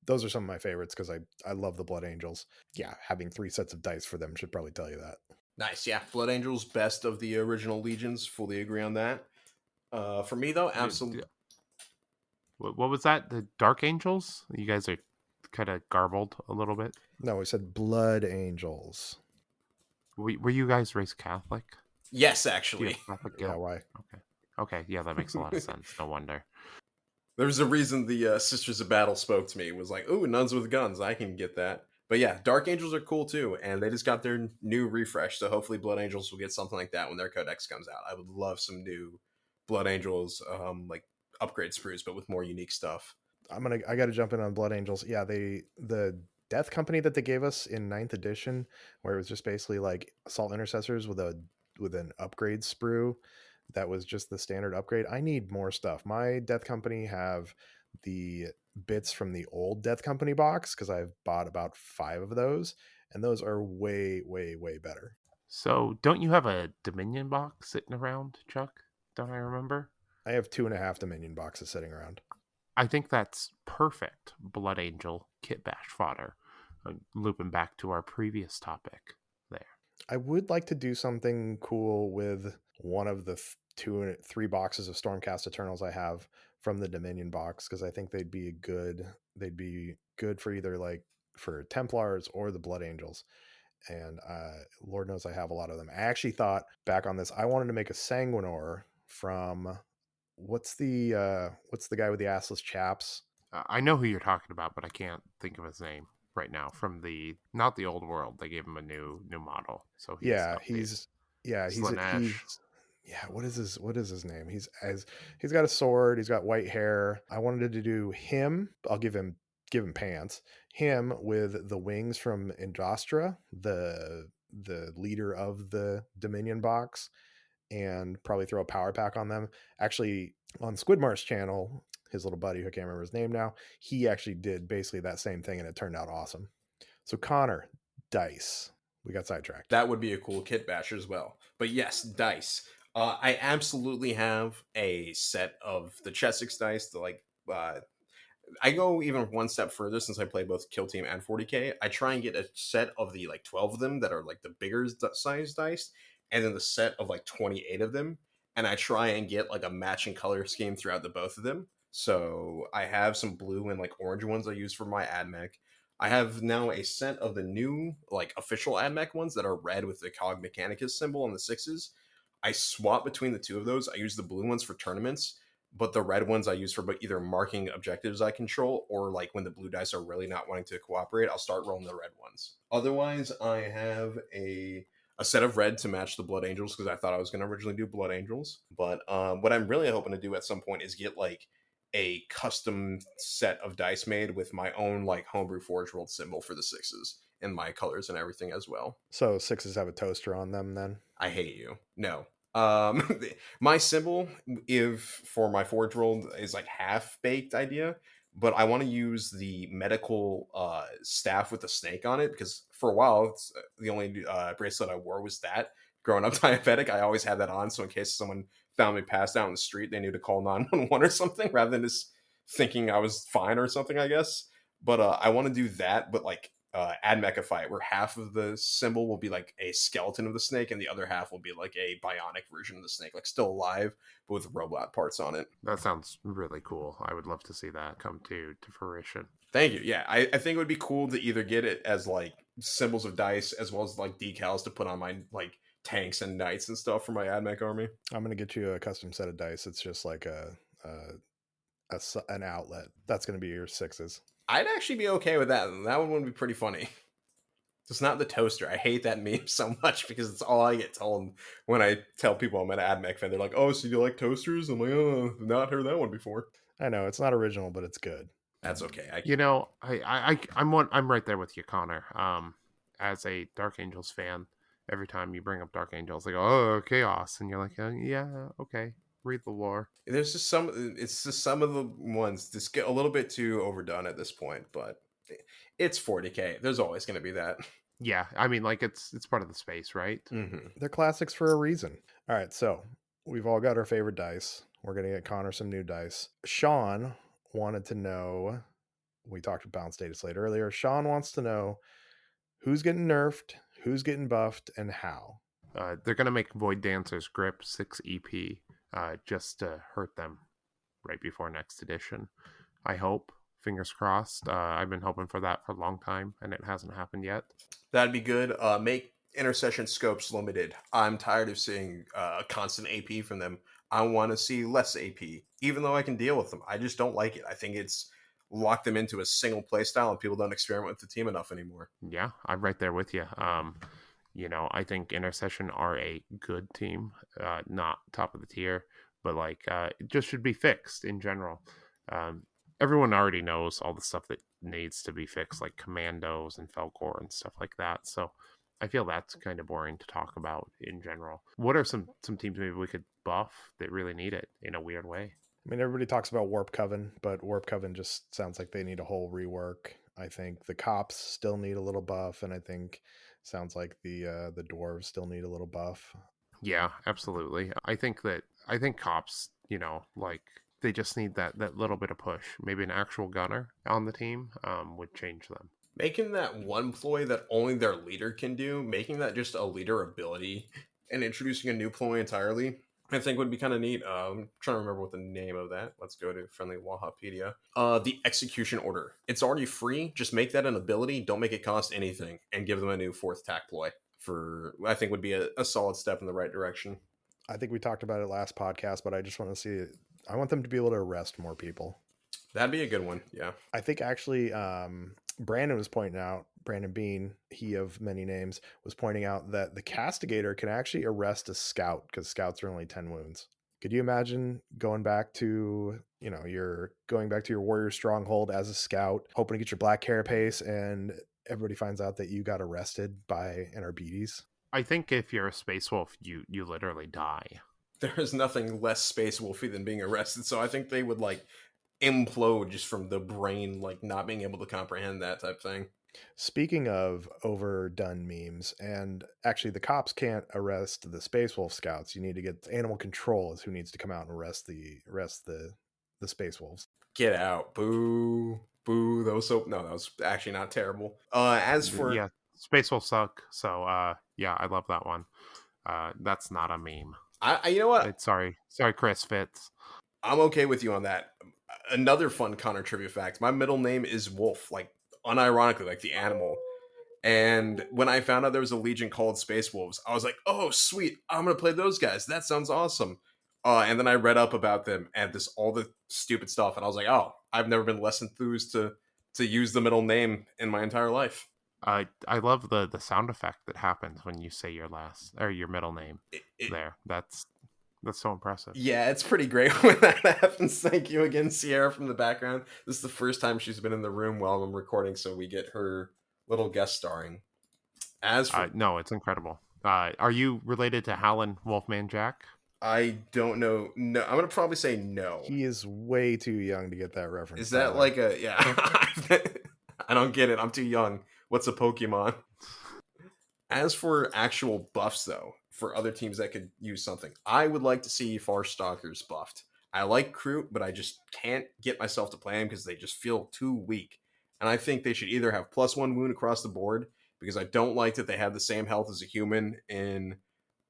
Those are some of my favorites because I love the Blood Angels. Yeah, having 3 sets of dice for them should probably tell you that. Nice, yeah. Blood Angels, best of the original Legions. Fully agree on that. For me, though, absolutely. What was that? The Dark Angels? You guys are kind of garbled a little bit. No, we said Blood Angels. Were you guys raised Catholic? Yes, actually. Catholic Yeah, guilt? why? Okay, yeah, that makes a lot of sense. No wonder. There's a reason the Sisters of Battle spoke to me. Was like, ooh, nuns with guns. I can get that. But yeah, Dark Angels are cool too, and they just got their new refresh. So hopefully, Blood Angels will get something like that when their Codex comes out. I would love some new Blood Angels, like upgrade sprues, but with more unique stuff. I got to jump in on Blood Angels. Yeah, the Death Company that they gave us in 9th edition, where it was just basically like Assault Intercessors with an upgrade sprue. That was just the standard upgrade. I need more stuff. My Death Company have the bits from the old Death Company box because I've bought about 5 of those, and those are way, way, way better. So, don't you have a Dominion box sitting around, Chuck? Don't I remember? I have 2.5 Dominion boxes sitting around. I think that's perfect Blood Angel kit bash fodder. Looping back to our previous topic there. I would like to do something cool with one of the 3 boxes of Stormcast Eternals I have from the Dominion box because I think they'd be good for either like for Templars or the Blood Angels. And Lord knows I have a lot of them. I actually thought back on this, I wanted to make a Sanguinor from what's the guy with the assless chaps? I know who you're talking about, but I can't think of his name right now. From not the old world, they gave him a new model, so Yeah, Yeah, Slanesh. yeah, what is his name? He's got a sword, he's got white hair. I wanted to do him. I'll give him pants. Him with the wings from Indostra, the leader of the Dominion box, and probably throw a power pack on them. Actually, on Squidmar's channel, his little buddy, who I can't remember his name now, he actually did basically that same thing and it turned out awesome. So Connor, dice. We got sidetracked. That would be a cool kit basher as well. But yes, dice. I absolutely have a set of the Chessex dice, I go even one step further since I play both Kill Team and 40k. I try and get a set of the 12 of them that are like the bigger size dice, and then the set of 28 of them. And I try and get like a matching color scheme throughout the both of them. So I have some blue and orange ones I use for my AdMech. I have now a set of the new official AdMech ones that are red with the Cog Mechanicus symbol on the sixes. I swap between the two of those. I use the blue ones for tournaments, but the red ones I use for either marking objectives I control or when the blue dice are really not wanting to cooperate, I'll start rolling the red ones. Otherwise, I have a set of red to match the Blood Angels because I thought I was going to originally do Blood Angels. But what I'm really hoping to do at some point is get a custom set of dice made with my own homebrew Forge World symbol for the sixes and my colors and everything as well. So sixes have a toaster on them then? I hate you. No. My symbol, if for my Forge World, is half baked idea, but I want to use the medical staff with the snake on it because for a while it's, the only bracelet I wore was that. Growing up diabetic, I always had that on, so in case someone found me passed out in the street, they knew to call 911 or something rather than just thinking I was fine or something, I guess. But I want to do that, but AdMechify it, where half of the symbol will be a skeleton of the snake and the other half will be a bionic version of the snake, still alive but with robot parts on it. That sounds really cool. I would love to see that come to fruition. Thank you. Yeah, I think it would be cool to either get it as symbols of dice as well as decals to put on my tanks and knights and stuff for my AdMech army. I'm gonna get you a custom set of dice. It's just an outlet. That's gonna be your sixes. I'd actually be okay with that. That one would be pretty funny. It's not the toaster. I hate that meme so much because it's all I get told when I tell people I'm an AdMech fan. They're like, "Oh, so you like toasters?" I'm like, "Oh, not heard that one before." I know it's not original, but it's good. That's okay. I'm right there with you, Connor. As a Dark Angels fan, every time you bring up Dark Angels, they go, "Oh, chaos," and you're like, "Yeah, okay." Read the lore. There's just some of the ones just get a little bit too overdone at this point, but it's 40k. There's always going to be that. Yeah, I mean, it's part of the space, right? Mm-hmm. They're classics for a reason. All right, so we've all got our favorite dice. We're gonna get Connor some new dice. Sean wanted to know. We talked about Bounce Data Slate earlier. Sean wants to know who's getting nerfed, who's getting buffed, and how. They're gonna make Void Dancer's grip 6 EP just to hurt them right before next edition. I hope. Fingers crossed. I've been hoping for that for a long time, and it hasn't happened yet. That'd be good. Make intercession scopes limited. I'm tired of seeing constant AP from them. I want to see less AP, even though I can deal with them. I just don't like it. I think it's locked them into a single play style, and people don't experiment with the team enough anymore. Yeah, I'm right there with you. I think Intercession are a good team, not top of the tier, but it just should be fixed in general. Everyone already knows all the stuff that needs to be fixed, like Commandos and Felcor and stuff like that. So I feel that's kind of boring to talk about in general. What are some teams maybe we could buff that really need it in a weird way? I mean, everybody talks about Warp Coven, but Warp Coven just sounds like they need a whole rework. I think the cops still need a little buff, and I think sounds like the dwarves still need a little buff. Yeah, absolutely. I think cops, they just need that little bit of push. Maybe an actual gunner on the team would change them. Making that one ploy that only their leader can do, making that just a leader ability, and introducing a new ploy entirely, I think would be kind of neat. I'm trying to remember what the name of that. Let's go to friendly Wahapedia. The execution order. It's already free. Just make that an ability. Don't make it cost anything, and give them a new fourth tack ploy. I think would be a solid step in the right direction. I think we talked about it last podcast, but I just want to see it. I want them to be able to arrest more people. That'd be a good one. Yeah. I think actually Brandon was pointing out, Brandon Bean, he of many names, was pointing out that the Castigator can actually arrest a scout because scouts are only 10 wounds. Could you imagine going back to, you're going back to your warrior stronghold as a scout, hoping to get your black carapace, and everybody finds out that you got arrested by an Arbites? I think if you're a space wolf, you literally die. There is nothing less space wolfy than being arrested, so I think they would like implode just from the brain, like not being able to comprehend that type thing. Speaking of overdone memes, and actually the cops can't arrest the Space Wolf scouts. You need to get animal control is who needs to come out and arrest the Space Wolves. Get out. Boo. Boo. That was so no, that was actually not terrible. As for Yeah, space wolves suck. So yeah, I love that one. That's not a meme. you know what? Sorry, Chris Fitz. I'm okay with you on that. Another fun Connor trivia fact. My middle name is Wolf, like unironically, like the animal. And when I found out there was a legion called Space Wolves, I was like, "Oh, sweet! I'm gonna play those guys. That sounds awesome." And then I read up about them and this all the stupid stuff, and I was like, "Oh, I've never been less enthused to use the middle name in my entire life." I love the sound effect that happens when you say your last or your middle name. It, There, that's so impressive. Yeah, it's pretty great when that happens. Thank you again, Sierra, from the background. This is the first time she's been in the room while I'm recording, so we get her little guest starring. As for No, it's incredible. Are you related to Howlin' Wolfman Jack? I don't know. No, I'm gonna probably say no. He is way too young to get that reference. Is that Tyler. like a yeah? I don't get it. I'm too young. What's a Pokemon? As for actual buffs, though, for other teams that could use something, I would like to see Farstalkers buffed. I like Kroot, but I just can't get myself to play him because they just feel too weak. And I think they should either have +1 wound across the board because I don't like that they have the same health as a human in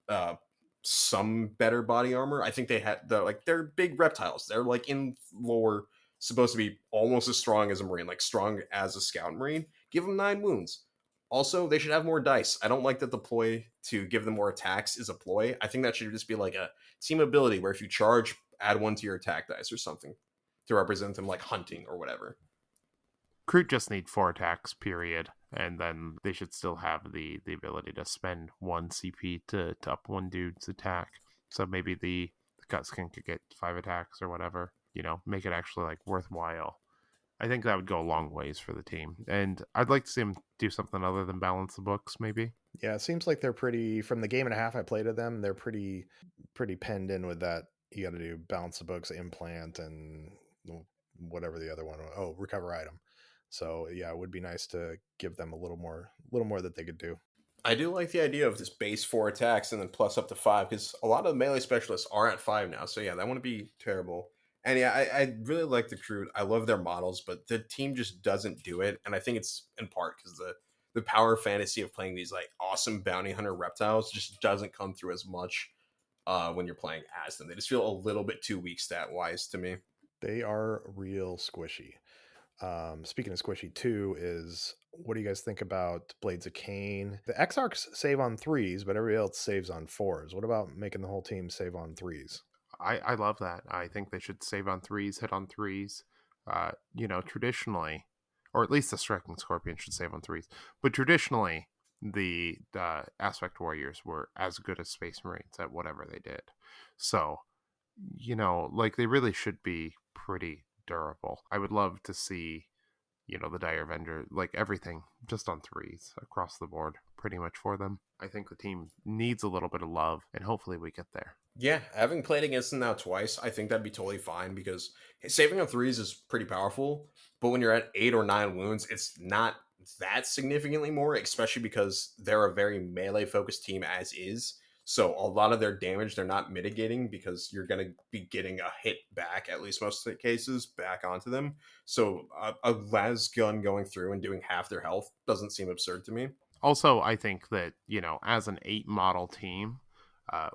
uh, some better body armor. I think they had they're big reptiles. They're like in lore supposed to be almost as strong as a marine, like strong as a scout marine. Give them 9 wounds. Also, they should have more dice. I don't like that the ploy to give them more attacks is a ploy. I think that should just be like a team ability where if you charge, add 1 to your attack dice or something to represent them like hunting or whatever. Kroot just need 4 attacks, period. And then they should still have the ability to spend 1 CP to up one dude's attack. So maybe the Gutskin could get 5 attacks or whatever. Make it actually like worthwhile. I think that would go a long ways for the team. And I'd like to see them do something other than balance the books, maybe. Yeah, it seems like they're pretty, from the game and a half I played of them, they're pretty penned in with that. You got to do balance the books, implant, and whatever the other one. Oh, recover item. So yeah, it would be nice to give them a little more that they could do. I do like the idea of this base 4 attacks and then plus up to 5 because a lot of melee specialists are at 5 now. So yeah, that wouldn't be terrible. And yeah, I really like the Kroot. I love their models, but the team just doesn't do it. And I think it's in part because the power fantasy of playing these like awesome bounty hunter reptiles just doesn't come through as much when you're playing as them. They just feel a little bit too weak stat wise to me. They are real squishy. Speaking of squishy too, is what do you guys think about Blades of Cain? The Exarchs save on 3s, but everybody else saves on 4s. What about making the whole team save on 3s? I love that. I think they should save on 3s, hit on 3s. Traditionally, or at least the Striking Scorpion should save on 3s. But traditionally, the Aspect Warriors were as good as Space Marines at whatever they did. So, they really should be pretty durable. I would love to see, the Dire Avenger, like everything just on 3s across the board, pretty much for them. I think the team needs a little bit of love, and hopefully we get there. Yeah, having played against them now twice, I think that'd be totally fine because saving on 3s is pretty powerful. But when you're at 8 or 9 wounds, it's not that significantly more, especially because they're a very melee focused team as is. So a lot of their damage they're not mitigating because you're going to be getting a hit back, at least most of the cases, back onto them. So a las gun going through and doing half their health doesn't seem absurd to me. Also, I think that, as an 8 model team,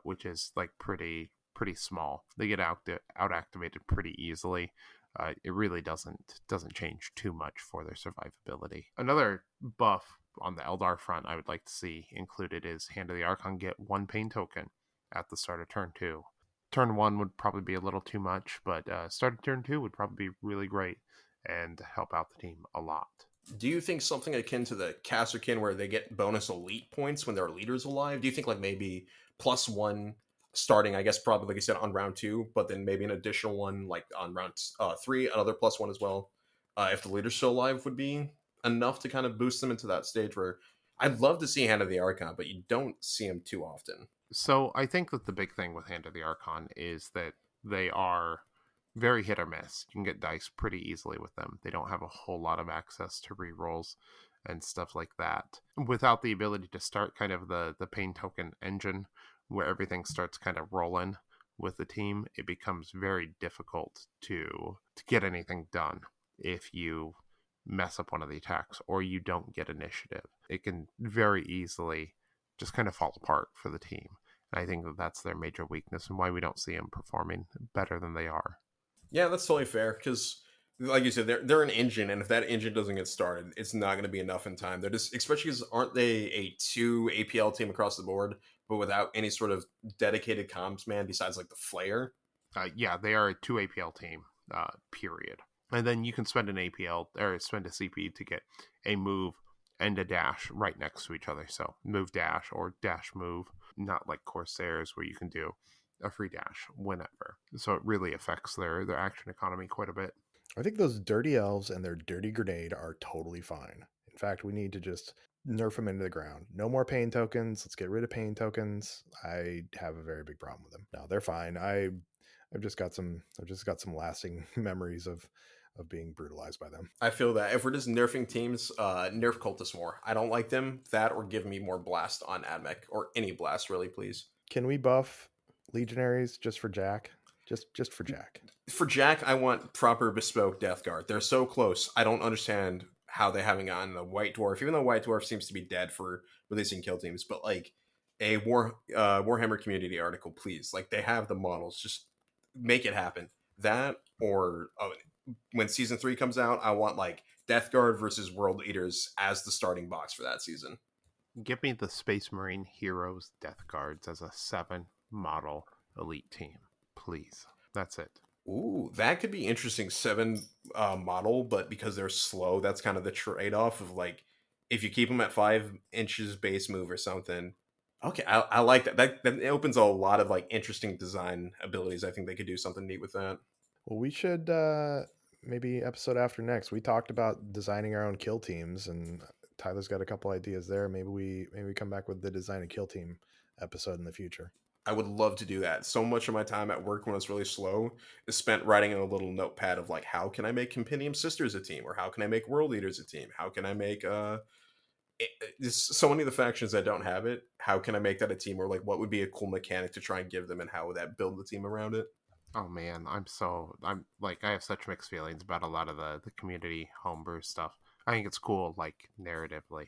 which is like pretty small, they get out activated pretty easily. It really doesn't change too much for their survivability. Another buff on the Eldar front I would like to see included is Hand of the Archon get 1 pain token at the start of turn 2. Turn 1 would probably be a little too much, but start of turn 2 would probably be really great and help out the team a lot. Do you think something akin to the Casterkin where they get bonus elite points when their leader's alive? Do you think like maybe +1 starting, I guess probably like you said on round 2, but then maybe an additional one like on round 3, another +1 as well, if the leader's still alive would be enough to kind of boost them into that stage where I'd love to see Hand of the Archon, but you don't see him too often. So I think that the big thing with Hand of the Archon is that they are very hit or miss. You can get dice pretty easily with them. They don't have a whole lot of access to rerolls and stuff like that. Without the ability to start kind of the pain token engine where everything starts kind of rolling with the team, it becomes very difficult to get anything done if you mess up one of the attacks or you don't get initiative. It can very easily just kind of fall apart for the team. And I think that that's their major weakness and why we don't see them performing better than they are. Yeah, that's totally fair because, like you said, they're an engine, and if that engine doesn't get started, it's not going to be enough in time. They're just, especially because aren't they a 2 APL team across the board, but without any sort of dedicated comms man besides like the Flayer? Yeah, they are a 2 APL team, period. And then you can spend an APL or spend a CP to get a move and a dash right next to each other. So move dash or dash move, not like Corsairs where you can do a free dash whenever. So it really affects their action economy quite a bit. I think those dirty elves and their dirty grenade are totally fine. In fact, we need to just nerf them into the ground. No more pain tokens. Let's get rid of pain tokens. I have a very big problem with them. No, they're fine. I've just got some lasting memories of being brutalized by them. I feel that if we're just nerfing teams, nerf Cultists more. I don't like them. That or give me more blast on AdMech or any blast, really, please. Can we buff legionaries just for Jack? Just for Jack. For Jack, I want proper bespoke Death Guard. They're so close. I don't understand how they haven't gotten a White Dwarf, even though White Dwarf seems to be dead for releasing kill teams. But like a Warhammer community article, please. Like they have the models, just make it happen. That or when season 3 comes out, I want like Death Guard versus World Eaters as the starting box for that season. Give me the Space Marine Heroes Death Guards as a 7 model elite team, please. That's it. Ooh, that could be interesting. 7 model, but because they're slow, that's kind of the trade off of like if you keep them at 5 inches base move or something. Okay, I like that. That opens a lot of like interesting design abilities. I think they could do something neat with that. Well, we should maybe episode after next. We talked about designing our own kill teams, and Tyler's got a couple ideas there. Maybe we come back with the design a kill team episode in the future. I would love to do that. So much of my time at work when it's really slow is spent writing in a little notepad of like, how can I make Compendium Sisters a team, or how can I make World Leaders a team? How can I make there's so many of the factions that don't have it. How can I make that a team, or like what would be a cool mechanic to try and give them, and how would that build the team around it? Oh man, I'm like I have such mixed feelings about a lot of the community homebrew stuff. I think it's cool like narratively,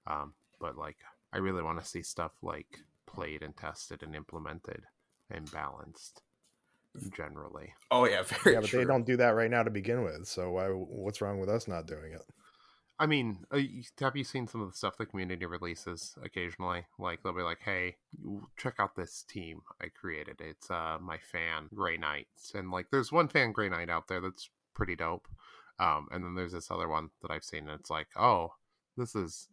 but like I really want to see stuff like played and tested and implemented and balanced generally. Oh yeah, very Yeah, but true. they don't do that right now to begin with. So what's wrong with us not doing it? I mean, have you seen some of the stuff the community releases occasionally? Like they'll be like, "Hey, check out this team I created. It's my fan Grey Knights," and like there's one fan Grey Knight out there that's pretty dope. And then there's this other one that I've seen, and it's like, "Oh, this is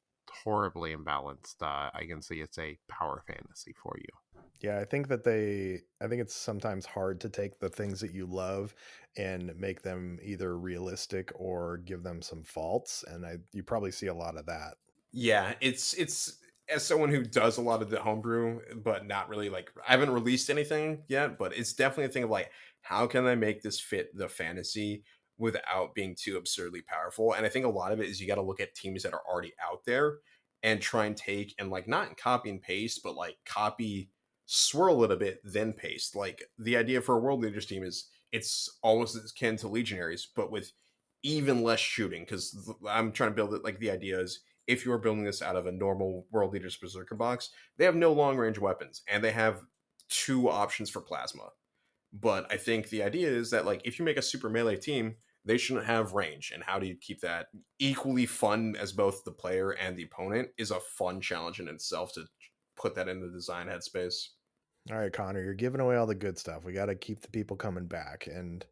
horribly imbalanced." I can see it's a power fantasy for you. Yeah, I think it's sometimes hard to take the things that you love and make them either realistic or give them some faults, and you probably see a lot of that. Yeah, it's as someone who does a lot of the homebrew, but not really like I haven't released anything yet, but it's definitely a thing of like, how can I make this fit the fantasy without being too absurdly powerful? And I think a lot of it is you got to look at teams that are already out there and try and take and like not copy and paste, but like copy, swirl it a bit, then paste. Like the idea for a world leaders team is it's almost as akin to legionaries, but with even less shooting. Because I'm trying to build it like the idea is if you're building this out of a normal World Leaders Berserker box, they have no long range weapons and they have 2 options for plasma. But I think the idea is that like if you make a super melee team, they shouldn't have range. And how do you keep that equally fun as both the player and the opponent is a fun challenge in itself to put that in the design headspace. All right, Connor, you're giving away all the good stuff. We got to keep the people coming back, and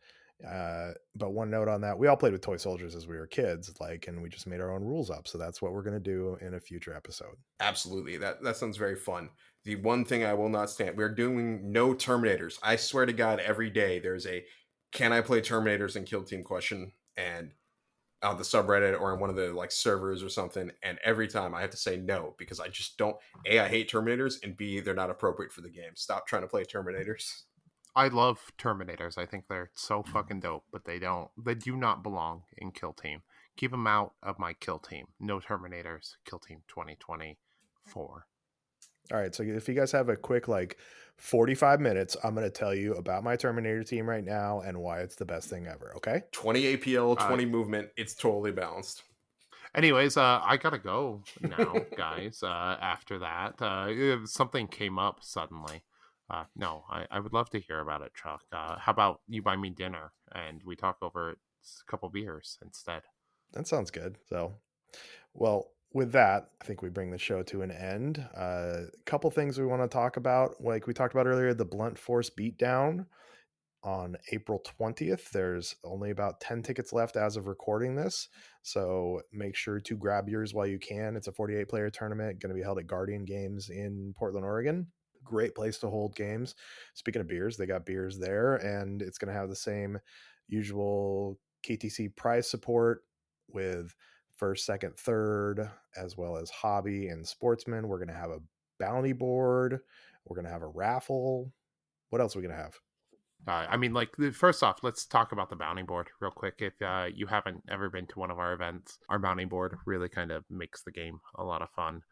But one note on that, we all played with toy soldiers as we were kids, like, and we just made our own rules up. So that's what we're going to do in a future episode. Absolutely. That sounds very fun. The one thing I will not stand, we're doing no Terminators. I swear to God, every day there's a can I play Terminators and Kill Team question, and on the subreddit or on one of the like servers or something, and every time I have to say no because I just don't. A, I hate Terminators, and B, they're not appropriate for the game. Stop trying to play Terminators. I love Terminators. I think they're so fucking dope, but they do not belong in Kill Team. Keep them out of my Kill Team. No Terminators. Kill Team 2024. All right. So if you guys have a quick, like, 45 minutes, I'm going to tell you about my Terminator team right now and why it's the best thing ever. Okay. 20 APL, 20 movement. It's totally balanced. Anyways, I gotta go now, guys. After that, something came up suddenly. No, I would love to hear about it, Chuck. How about you buy me dinner and we talk over a couple beers instead? That sounds good. So, well, with that, I think we bring the show to an end. A couple things we want to talk about. Like we talked about earlier, the Blunt Force Beatdown on April 20th. There's only about 10 tickets left as of recording this. So make sure to grab yours while you can. It's a 48 player tournament going to be held at Guardian Games in Portland, Oregon. Great place to hold games. Speaking of beers, they got beers there, and it's going to have the same usual KTC prize support with first, second, third, as well as hobby and sportsman. We're going to have a bounty board. We're going to have a raffle. What else are we going to have? I mean, like, first off, let's talk about the bounty board real quick. If you haven't ever been to one of our events, our bounty board really kind of makes the game a lot of fun.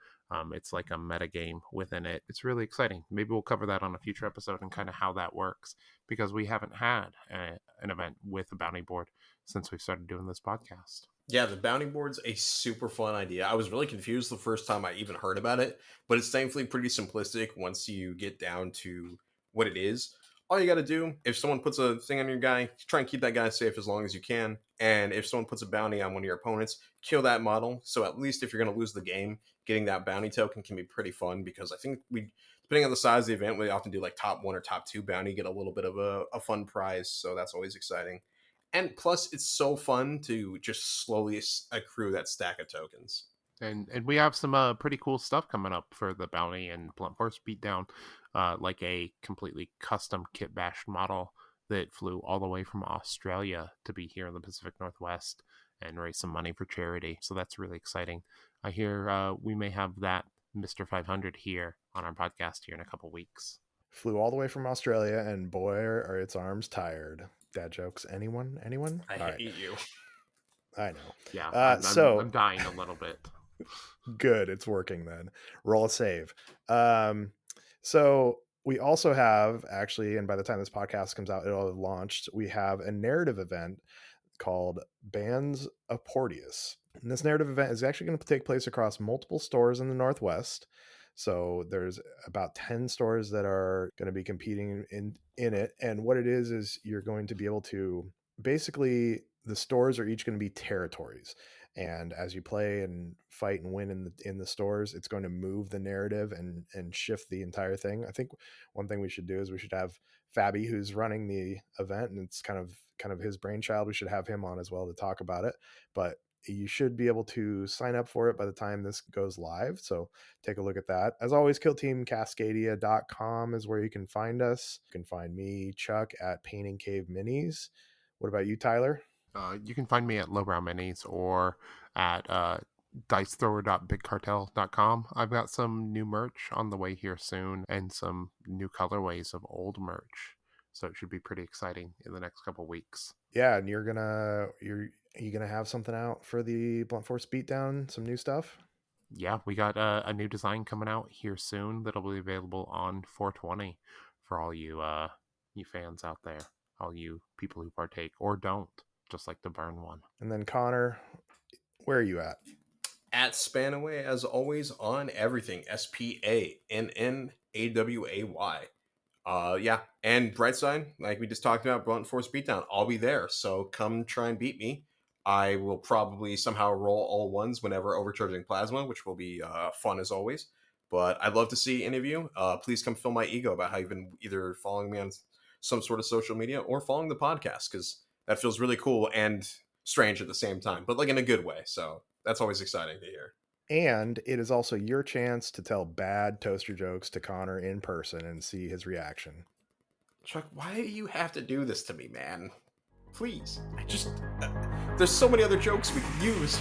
It's like a meta game within it. It's really exciting. Maybe we'll cover that on a future episode and kind of how that works, because we haven't had an event with a bounty board since we started doing this podcast. Yeah, the bounty board's a super fun idea. I was really confused the first time I even heard about it, but it's thankfully pretty simplistic once you get down to what it is. All you got to do, if someone puts a thing on your guy, try and keep that guy safe as long as you can. And if someone puts a bounty on one of your opponents, kill that model. So at least if you're going to lose the game, getting that bounty token can be pretty fun, because I think depending on the size of the event, we often do like top one or top two bounty, get a little bit of a fun prize. So that's always exciting. And plus, it's so fun to just slowly accrue that stack of tokens. And we have some pretty cool stuff coming up for the bounty and Blunt Force Beatdown, like a completely custom kit bashed model that flew all the way from Australia to be here in the Pacific Northwest and raise some money for charity. So that's really exciting. I hear we may have that Mr. 500 here on our podcast here in a couple weeks. Flew all the way from Australia, and boy, are its arms tired. Dad jokes. Anyone? I hate you. I know. Yeah, I'm dying a little bit. Good, it's working then. Roll a save. So we also have, actually, and by the time this podcast comes out, it'll have launched, we have a narrative event called Bands of Porteous. And this narrative event is actually going to take place across multiple stores in the Northwest. So there's about 10 stores that are going to be competing in it. And what it is you're going to be able to, basically, the stores are each going to be territories. And as you play and fight and win in the stores, it's going to move the narrative and shift the entire thing. I think one thing we should do is we should have Fabi, who's running the event, and it's kind of his brainchild. We should have him on as well to talk about it. But you should be able to sign up for it by the time this goes live. So take a look at that. As always, killteamcascadia.com is where you can find us. You can find me, Chuck, at Painting Cave Minis. What about you, Tyler? You can find me at Lowbrow Minis or at dicethrower.bigcartel.com. I've got some new merch on the way here soon and some new colorways of old merch. So it should be pretty exciting in the next couple weeks. Yeah, and are you gonna have something out for the Blunt Force Beatdown? Some new stuff? Yeah, we got a new design coming out here soon that'll be available on 420 for all you fans out there, all you people who partake or don't, just like the burn one. And then Connor, where are you at? At Spanaway, as always, on everything. SPANNAWAY. Yeah, and Brightside, like we just talked about, Blunt Force Beatdown, I'll be there. So come try and beat me. I will probably somehow roll all ones whenever overcharging plasma, which will be fun as always. But I'd love to see any of you. Please come fill my ego about how you've been either following me on some sort of social media or following the podcast, because that feels really cool and strange at the same time, but like in a good way. So that's always exciting to hear. And it is also your chance to tell bad toaster jokes to Connor in person and see his reaction. Chuck, why do you have to do this to me, man? Please. There's so many other jokes we could use.